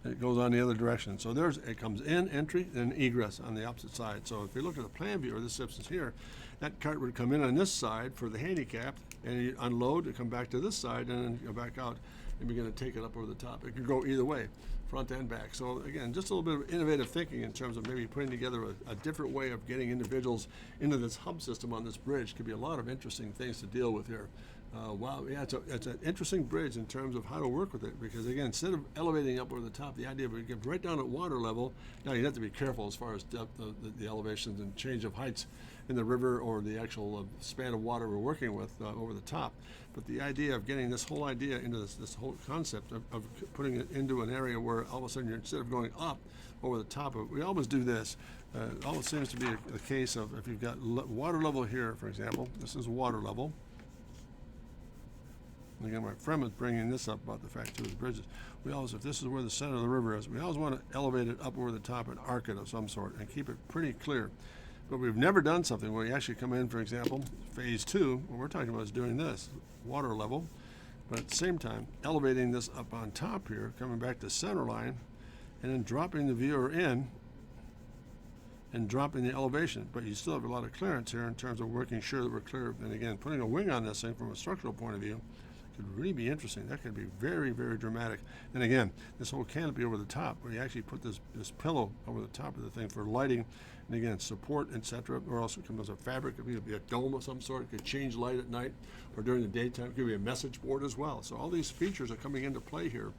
It goes on the other direction. So it comes in, entry, and egress on the opposite side. So if you look at the plan view, or this substance here, that cart would come in on this side for the handicapped, and you unload, and come back to this side, and then go back out and begin to take it up over the top. It could go either way, front and back. So again, just a little bit of innovative thinking in terms of maybe putting together a different way of getting individuals into this hub system on this bridge. Could be a lot of interesting things to deal with here. Wow, yeah, it's an interesting bridge in terms of how to work with it, because again, instead of elevating up over the top, the idea of it gets right down at water level. Now you have to be careful as far as depth of the elevations and change of heights in the river or the actual span of water we're working with over the top. But the idea of getting this whole idea into this whole concept of putting it into an area where all of a sudden, instead of going up over the top of it, we always do this. Always seems to be a case of, if you've got water level here, for example, this is water level. And again, my friend was bringing this up about the fact too, with bridges. We always, if this is where the center of the river is, we always want to elevate it up over the top, an arc it of some sort, and keep it pretty clear. But we've never done something where you actually come in, for example, phase 2, what we're talking about is doing this, water level, but at the same time, elevating this up on top here, coming back to center line, and then dropping the viewer in, and dropping the elevation. But you still have a lot of clearance here in terms of making sure that we're clear. And again, putting a wing on this thing from a structural point of view could really be interesting. That could be very, very dramatic. And again, this whole canopy over the top, where you actually put this pillow over the top of the thing for lighting, and again, support, etc. Or else it comes as a fabric. It could be a dome of some sort. It could change light at night or during the daytime. It could be a message board as well. So all these features are coming into play here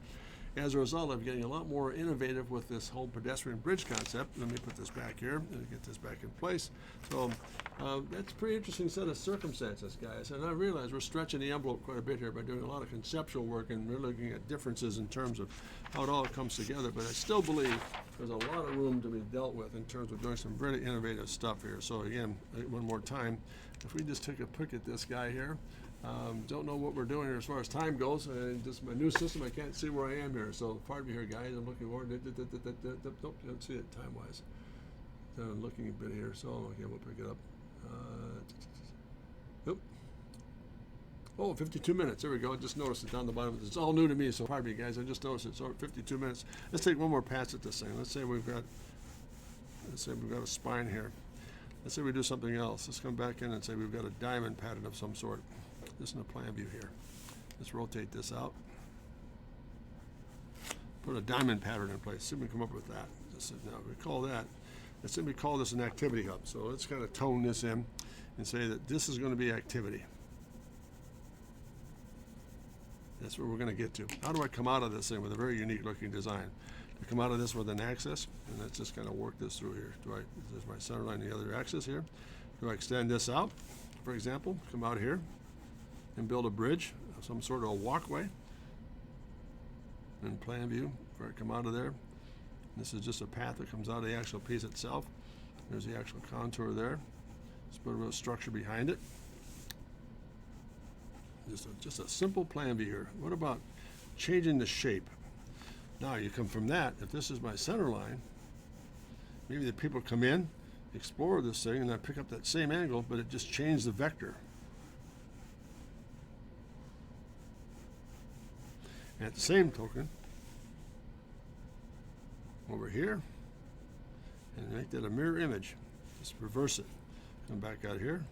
as a result of getting a lot more innovative with this whole pedestrian bridge concept. Let me put this back here and get this back in place. So that's a pretty interesting set of circumstances, guys. And I realize we're stretching the envelope quite a bit here by doing a lot of conceptual work, and we're looking at differences in terms of how it all comes together. But I still believe there's a lot of room to be dealt with in terms of doing some really innovative stuff here. So again, one more time, if we just take a pick at this guy here, don't know what we're doing here as far as time goes, and just my new system, I can't see where I am here, so pardon me here, guys. I'm looking forward. Nope, don't see it time-wise. So I'm looking a bit here, so okay, we'll pick it up. Nope. Oh, 52 minutes. There we go. I just noticed it down the bottom. It's all new to me, so pardon me, guys. I just noticed it. So 52 minutes. Let's take one more pass at this thing. Let's say we've got a spine here. Let's say we do something else. Let's come back in and say we've got a diamond pattern of some sort. just in the plan view here. Let's rotate this out. Put a diamond pattern in place. See if we can come up with that. Now we call that. Let's simply call this an activity hub. So let's kind of tone this in and say that this is going to be activity. That's what we're going to get to. How do I come out of this thing with a very unique looking design? I come out of this with an axis, and let's just kind of work this through here. There's my center line, the other axis here. Do I extend this out, for example, come out here and build a bridge, some sort of a walkway in plan view before I come out of there. This is just a path that comes out of the actual piece itself. There's the actual contour there. Let's put a real structure behind it. Just a simple plan view here. What about changing the shape? Now you come from that. If this is my center line, maybe the people come in, explore this thing, and I pick up that same angle, but it just changed the vector. And at the same token, over here, and make that a mirror image. Just reverse it. Come back out here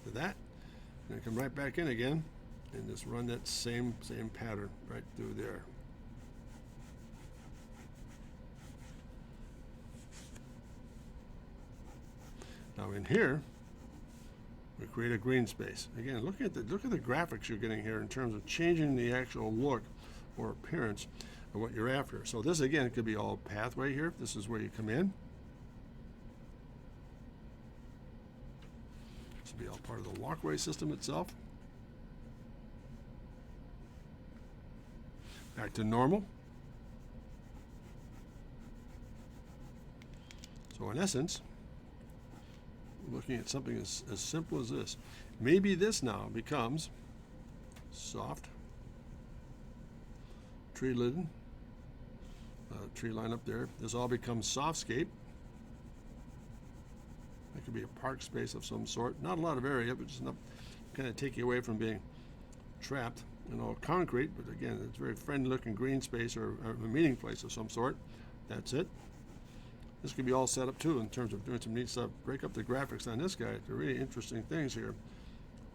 to that, and come right back in again, and just run that same pattern right through there. Now in here, we create a green space. Again, look at the graphics you're getting here in terms of changing the actual look or appearance of what you're after. So this again could be all pathway here. This is where you come in. This will be all part of the walkway system itself. Back to normal. So in essence, looking at something as simple as this. Maybe this now becomes soft tree line, tree line up there. This all becomes softscape. It could be a park space of some sort. Not a lot of area, but just enough to kind of take you away from being trapped in all concrete. But again, it's a very friendly looking green space or a meeting place of some sort. That's it. This could be all set up too in terms of doing some neat stuff. Break up the graphics on this guy. They're really interesting things here.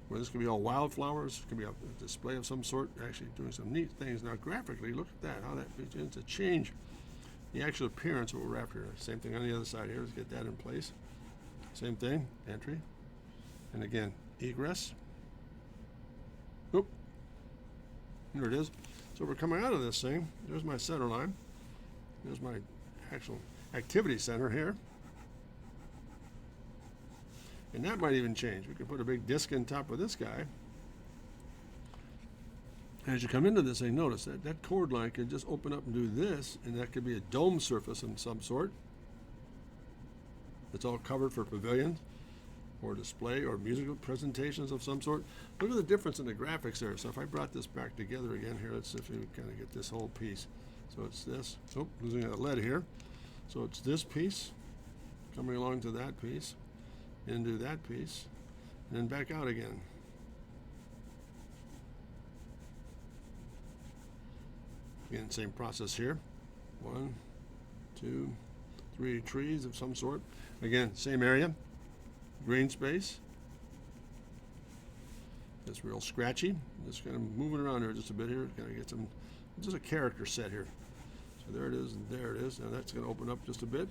Where this could be all wildflowers. It could be a display of some sort. Actually doing some neat things. Now graphically, look at that. How that begins to change the actual appearance of what we're after. Same thing on the other side here. Let's get that in place. Same thing. Entry. And again, egress. Oop. There it is. So we're coming out of this thing. There's my center line. There's my actual activity center here, and that might even change. We could put a big disc on top of this guy. As you come into this thing, notice that chord line could just open up and do this, and that could be a dome surface of some sort. It's all covered for pavilions or display or musical presentations of some sort. Look at the difference in the graphics there. So if I brought this back together again here, let's see if we can kind of get this whole piece. So it's this. Oh, losing a lead here. So it's this piece coming along to that piece, into that piece, and then back out again. Again, same process here. 1, 2, 3 trees of some sort. Again, same area, green space. It's real scratchy. Just kind of moving around here just a bit here. Kind of get some, just a character set here. So there it is, and there it is. Now that's going to open up just a bit.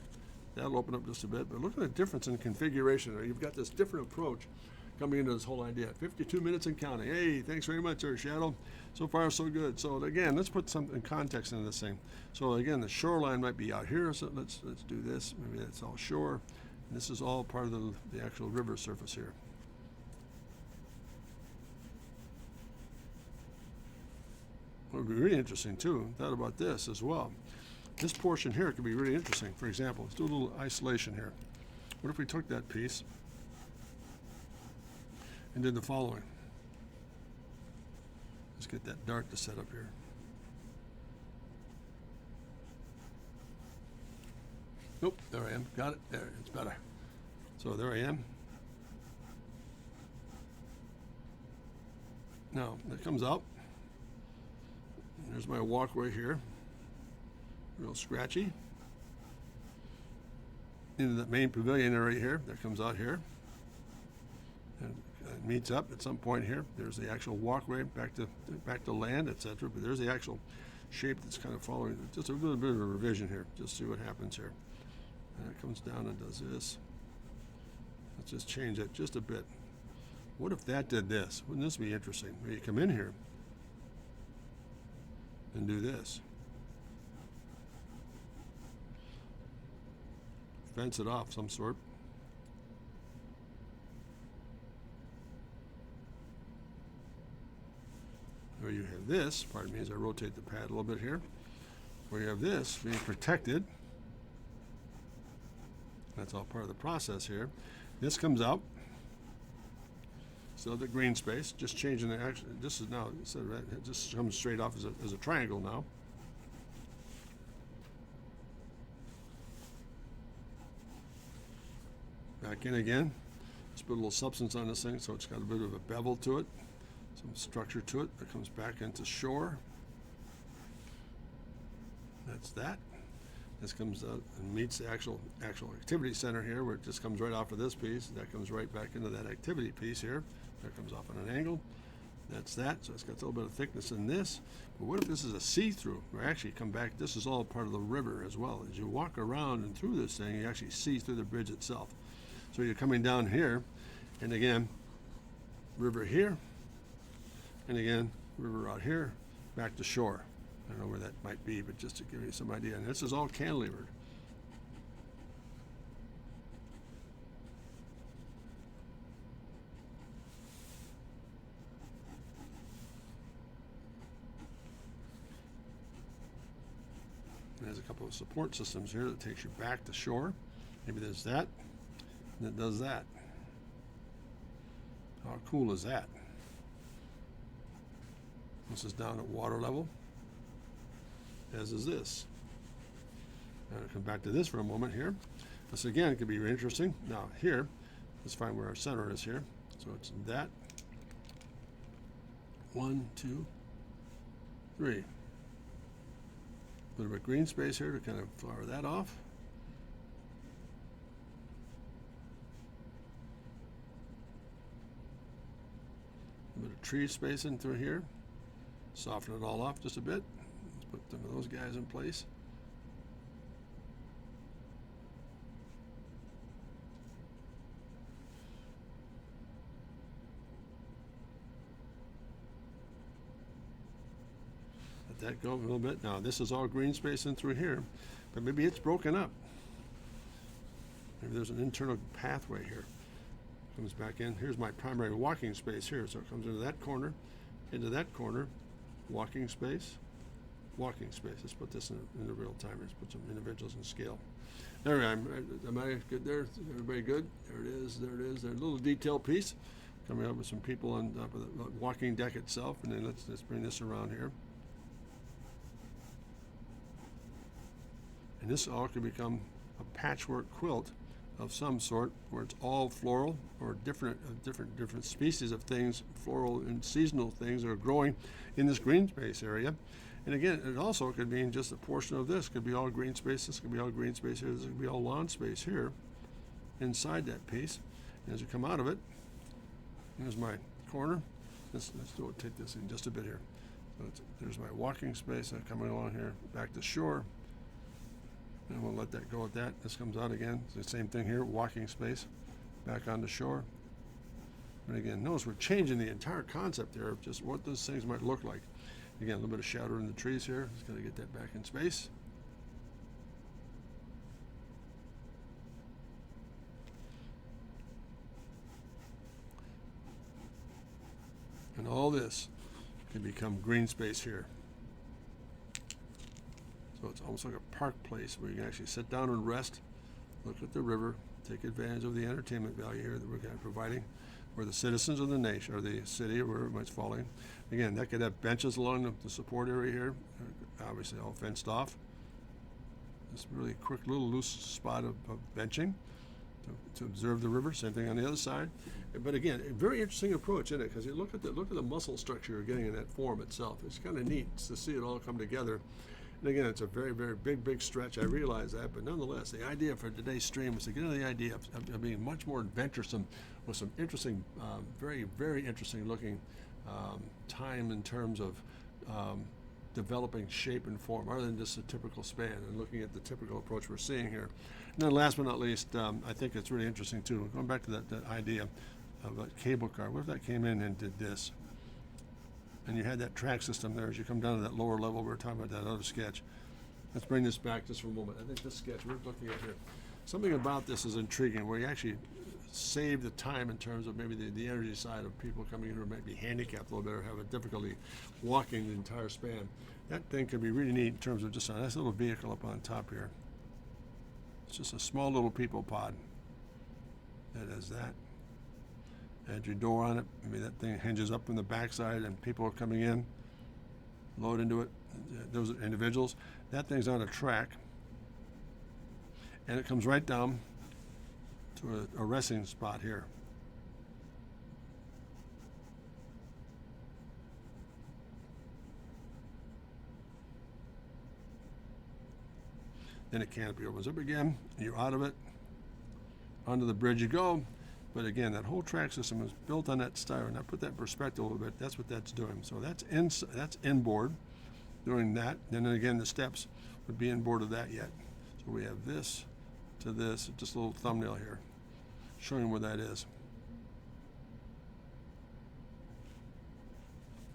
That'll open up just a bit. But look at the difference in configuration. You've got this different approach coming into this whole idea. 52 minutes and counting. Hey, thanks very much, sir, Shadow. So far, so good. So again, let's put some context into this thing. So again, the shoreline might be out here. So let's do this. Maybe that's all shore. And this is all part of the actual river surface here. What would be really interesting too, thought about this as well. This portion here could be really interesting. For example, let's do a little isolation here. What if we took that piece and did the following? Let's get that dart to set up here. Nope, there I am. Got it. There, it's better. So there I am. Now, it comes out. There's my walkway here. Real scratchy. Into the main pavilion area here. That comes out here. And it meets up at some point here. There's the actual walkway back to land, etc. But there's the actual shape that's kind of following. Just a little bit of a revision here. Just see what happens here. And it comes down and does this. Let's just change it just a bit. What if that did this? Wouldn't this be interesting? Where you come in here and do this. Fence it off some sort. Where you have this, pardon me as I rotate the pad a little bit here, where you have this being protected. That's all part of the process here. This comes out. So the green space, just changing the action. This is now, it just comes straight off as a triangle now. Back in again. Let's put a little substance on this thing so it's got a bit of a bevel to it, some structure to it. That comes back into shore. That's that. This comes out and meets the actual activity center here, where it just comes right off of this piece. That comes right back into that activity piece here. That comes off on an angle. That's that. So it's got a little bit of thickness in this. But what if this is a see-through? Or actually come back, this is all part of the river as well. As you walk around and through this thing, you actually see through the bridge itself. So you're coming down here, and again, river here, and again, river out here, back to shore. I don't know where that might be, but just to give you some idea. And this is all cantilevered. And there's a couple of support systems here that takes you back to shore. Maybe there's that, and it does that. How cool is that? This is down at water level, as is this. I'll come back to this for a moment here. This again could be interesting. Now here, let's find where our center is here. So it's that. 1, 2, 3. Bit of a green space here to kind of flower that off. A bit of tree space in through here. Soften it all off just a bit. Let's put some of those guys in place. Let that go a little bit. Now this is all green space in through here, but maybe it's broken up. Maybe there's an internal pathway here. Comes back in. Here's my primary walking space here. So it comes into that corner, walking space, walking space. Let's put this in the real time. Let's put some individuals in scale. There I am. Am I good there? Everybody good? There it is. There it is. There's a little detail piece coming up with some people on top of the walking deck itself. And then let's bring this around here. And this all could become a patchwork quilt of some sort, where it's all floral or different species of things, floral and seasonal things that are growing in this green space area. And again, it also could mean just a portion of this. Could be all green space. This could be all green space here. This could be all lawn space here inside that piece. And as you come out of it, here's my corner. Let's take this in just a bit here. So there's my walking space coming along here, back to shore. And we'll let that go at that. This comes out again. It's the same thing here, walking space, back onto shore. And again, notice we're changing the entire concept there of just what those things might look like. Again, a little bit of shadow in the trees here. Just got to get that back in space. And all this can become green space here. So it's almost like a park place where you can actually sit down and rest, look at the river, take advantage of the entertainment value here that we're kind of providing for the citizens of the nation, or the city, or wherever it's falling. Again, that could have benches along the support area here, obviously all fenced off. This really quick little loose spot of benching to observe the river. Same thing on the other side. But again, a very interesting approach, isn't it? Because you look at the muscle structure you're getting in that form itself. It's kind of neat to see it all come together. And again, it's a very, very big stretch. I realize that, but nonetheless, the idea for today's stream is to get into the idea of being much more adventuresome with some interesting, very interesting looking time in terms of developing shape and form, other than just a typical span, and looking at the typical approach we're seeing here. And then last but not least, I think it's really interesting too, going back to that idea of a cable car. What if that came in and did this? And you had that track system there as you come down to that lower level. We were talking about that other sketch. Let's bring this back just for a moment. I think this sketch we're looking at here, something about this is intriguing, where you actually save the time in terms of maybe the energy side of people coming in who might be handicapped a little bit or have a difficulty walking the entire span. That thing could be really neat in terms of just a nice little vehicle up on top here. It's just a small little people pod that has that. Add your door on it. Maybe that thing hinges up from the backside and people are coming in, load into it. Those are individuals. That thing's on a track, and it comes right down to a resting spot here. Then the canopy opens up again, and you're out of it. Onto the bridge you go. But again, that whole track system is built on that styrofoam. I put that in perspective a little bit. That's what that's doing. So that's inboard, doing that. And then again, the steps would be inboard of that yet. So we have this to this, just a little thumbnail here, showing where that is,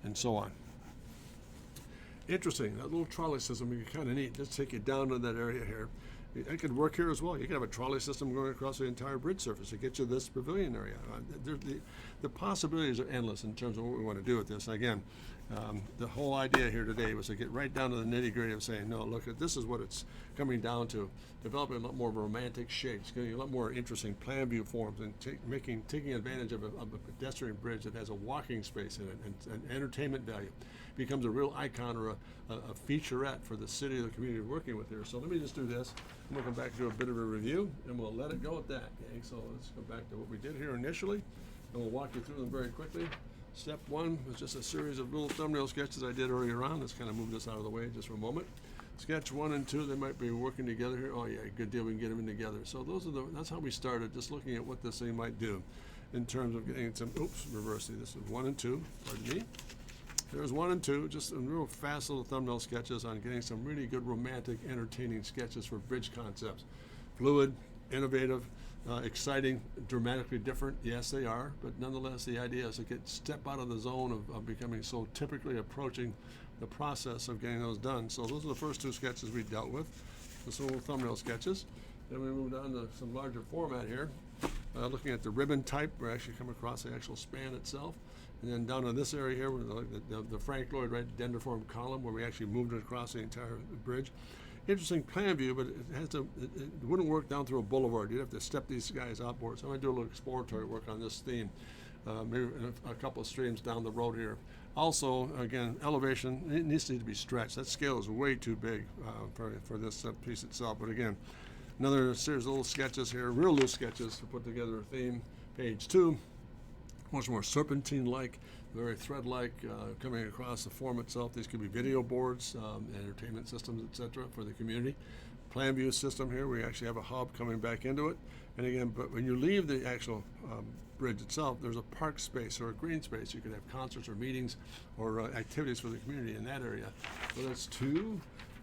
and so on. Interesting. That little trolley system would be kind of neat. Just take you down to that area here. It could work here as well. You could have a trolley system going across the entire bridge surface to get you this pavilion area. The possibilities are endless in terms of what we want to do with this. Again, the whole idea here today was to get right down to the nitty-gritty of saying, no, look, this is what it's coming down to, developing a lot more romantic shapes, getting a lot more interesting plan view forms, and taking advantage of a pedestrian bridge that has a walking space in it and entertainment value. Becomes a real icon or a featurette for the city or the community we're working with here. So let me just do this. I'm going to come back to a bit of a review, and we'll let it go at that, gang. So let's go back to what we did here initially, and we'll walk you through them very quickly. Step one was just a series of little thumbnail sketches I did earlier on. Let's kind of move this out of the way just for a moment. Sketch 1 and 2, they might be working together here. Oh yeah, good deal, we can get them in together. So that's how we started, just looking at what this thing might do in terms of getting some, reversing. This is 1 and 2, pardon me. There's 1 and 2, just some real fast little thumbnail sketches on getting some really good romantic, entertaining sketches for bridge concepts. Fluid, innovative, exciting, dramatically different. Yes, they are, but nonetheless, the idea is to step out of the zone of becoming so typically approaching the process of getting those done. So those are the first 2 sketches we dealt with, just little thumbnail sketches. Then we moved on to some larger format here, looking at the ribbon type. We actually come across the actual span itself. And then down in this area here, the Frank Lloyd dendriform column, where we actually moved it across the entire bridge. Interesting plan view, but it wouldn't work down through a boulevard. You'd have to step these guys outboard. So I'm going to do a little exploratory work on this theme, maybe a couple of streams down the road here. Also, again, elevation, it needs to be stretched. That scale is way too big for this piece itself. But again, another series of little sketches here, real loose sketches to put together a theme. Page 2. Much more serpentine-like, very thread-like, coming across the form itself. These could be video boards, entertainment systems, etc., for the community. Plan view system here, we actually have a hub coming back into it. And again, but when you leave the actual bridge itself, there's a park space or a green space. You could have concerts or meetings or activities for the community in that area. So that's 2.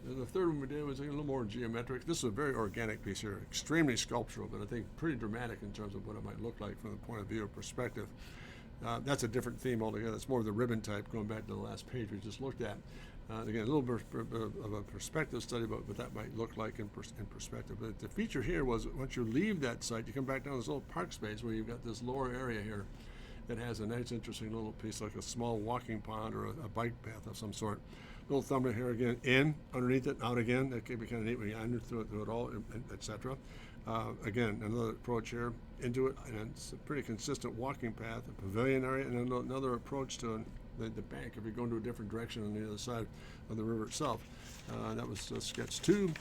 And the third one we did was a little more geometric. This is a very organic piece here, extremely sculptural, but I think pretty dramatic in terms of what it might look like from the point of view or perspective. That's a different theme altogether. It's more of the ribbon type, going back to the last page we just looked at. Again, a little bit of a perspective study about what that might look like in perspective. But the feature here was once you leave that site, you come back down this little park space where you've got this lower area here that has a nice, interesting little piece, like a small walking pond or a bike path of some sort. Little thumbnail here again, in, underneath it, out again. That could be kind of neat when you under through it all, etc. Again, another approach here into it, and it's a pretty consistent walking path, a pavilion area, and another approach to the bank if you're going to a different direction on the other side of the river itself. That was sketch 2.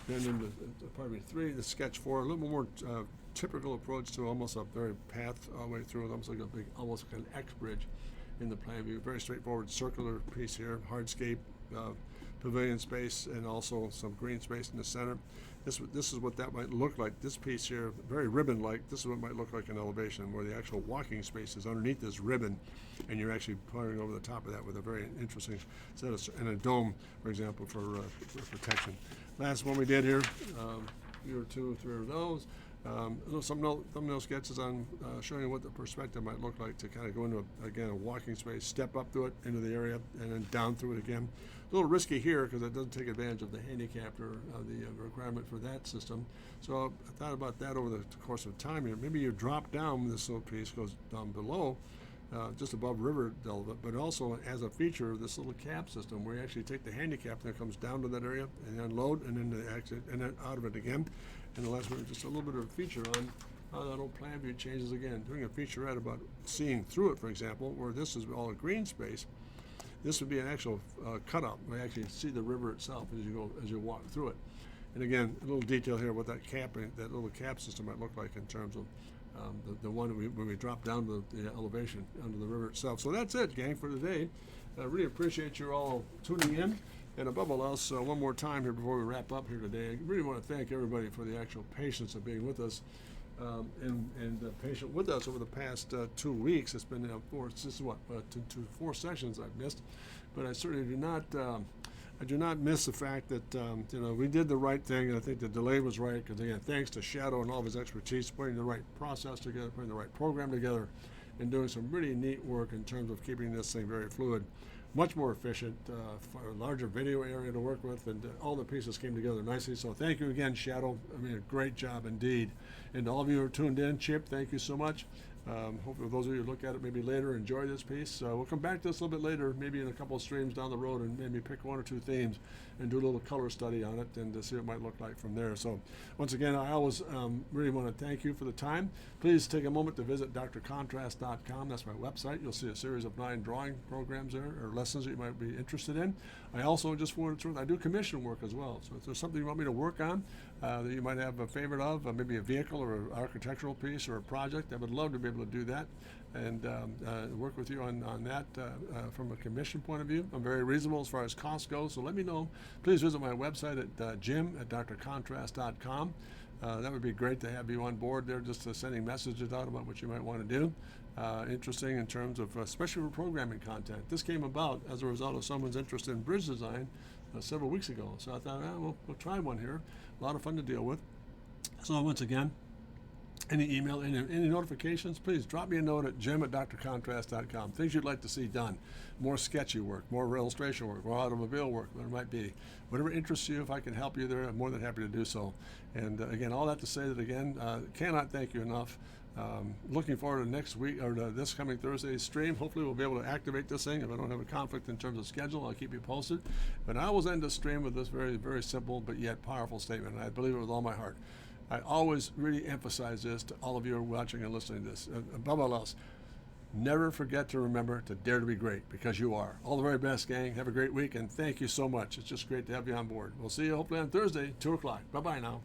Then in pardon me, 3, the sketch 4, a little more typical approach to almost a very path all the way through, almost like almost like an X bridge in the plan view. Very straightforward circular piece here, hardscape, pavilion space and also some green space in the center. This is what that might look like. This piece here, very ribbon-like. This is what it might look like in elevation, where the actual walking space is underneath this ribbon, and you're actually pointing over the top of that with a very interesting set of, and a dome, for example, for protection. Last one we did here, here are 2 or 3 of those. Some thumbnail sketches on showing you what the perspective might look like to kind of go into, again, a walking space, step up through it into the area, and then down through it again. A little risky here because it doesn't take advantage of the handicapped or the requirement for that system. So I thought about that over the course of time here. Maybe you drop down, this little piece goes down below, just above river delta, but also as a feature of this little cap system where you actually take the handicap and it comes down to that area and unload and then the exit and then out of it again. And the last one, just a little bit of a feature on how that old plan view changes again. Doing a featurette about seeing through it, for example, where this is all a green space. This would be an actual cutout where you actually see the river itself as you walk through it. And again, a little detail here what that little cap system might look like in terms of the one when we drop down to the elevation under the river itself. So that's it, gang, for today. I really appreciate you all tuning in. And above all else, one more time here before we wrap up here today, I really want to thank everybody for the actual patience of being with us and patient with us over the past 2 weeks. It's been four sessions I've missed, but I certainly do not. I do not miss the fact that we did the right thing, and I think the delay was right. Because again, thanks to Shadow and all of his expertise, putting the right process together, putting the right program together, and doing some really neat work in terms of keeping this thing very fluid, much more efficient, for a larger video area to work with, and all the pieces came together nicely. So thank you again, Shadow. I mean, a great job indeed. And to all of you who are tuned in, Chip, thank you so much. Hopefully those of you who look at it maybe later enjoy this piece. We'll come back to this a little bit later, maybe in a couple of streams down the road, and maybe pick 1 or 2 themes and do a little color study on it and to see what it might look like from there. So once again, I always really want to thank you for the time. Please take a moment to visit drcontrast.com. That's my website. You'll see a series of 9 drawing programs there, or lessons that you might be interested in. I also just wanted to, I do commission work as well. So if there's something you want me to work on that you might have a favorite of, maybe a vehicle or an architectural piece or a project, I would love to be able to do that and work with you on that from a commission point of view. I'm very reasonable as far as cost goes, so let me know. Please visit my website at jim@drcontrast.com. That would be great to have you on board there, just sending messages out about what you might want to do. Interesting in terms of, especially for programming content. This came about as a result of someone's interest in bridge design several weeks ago. So I thought, we'll try one here. A lot of fun to deal with. So once again, any email, any notifications, please drop me a note at jim@drcontrast.com. Things you'd like to see done. More sketchy work, more illustration work, more automobile work, whatever it might be. Whatever interests you, if I can help you there, I'm more than happy to do so. And again, all that to say that again, cannot thank you enough. Looking forward to next week, or to this coming Thursday's stream. Hopefully we'll be able to activate this thing. If I don't have a conflict in terms of schedule, I'll keep you posted. But I always end the stream with this very, very simple but yet powerful statement, and I believe it with all my heart. I always really emphasize this to all of you who are watching and listening to this. Above all else, never forget to remember to dare to be great, because you are. All the very best, gang. Have a great week, and thank you so much. It's just great to have you on board. We'll see you hopefully on Thursday, 2 o'clock. Bye-bye now.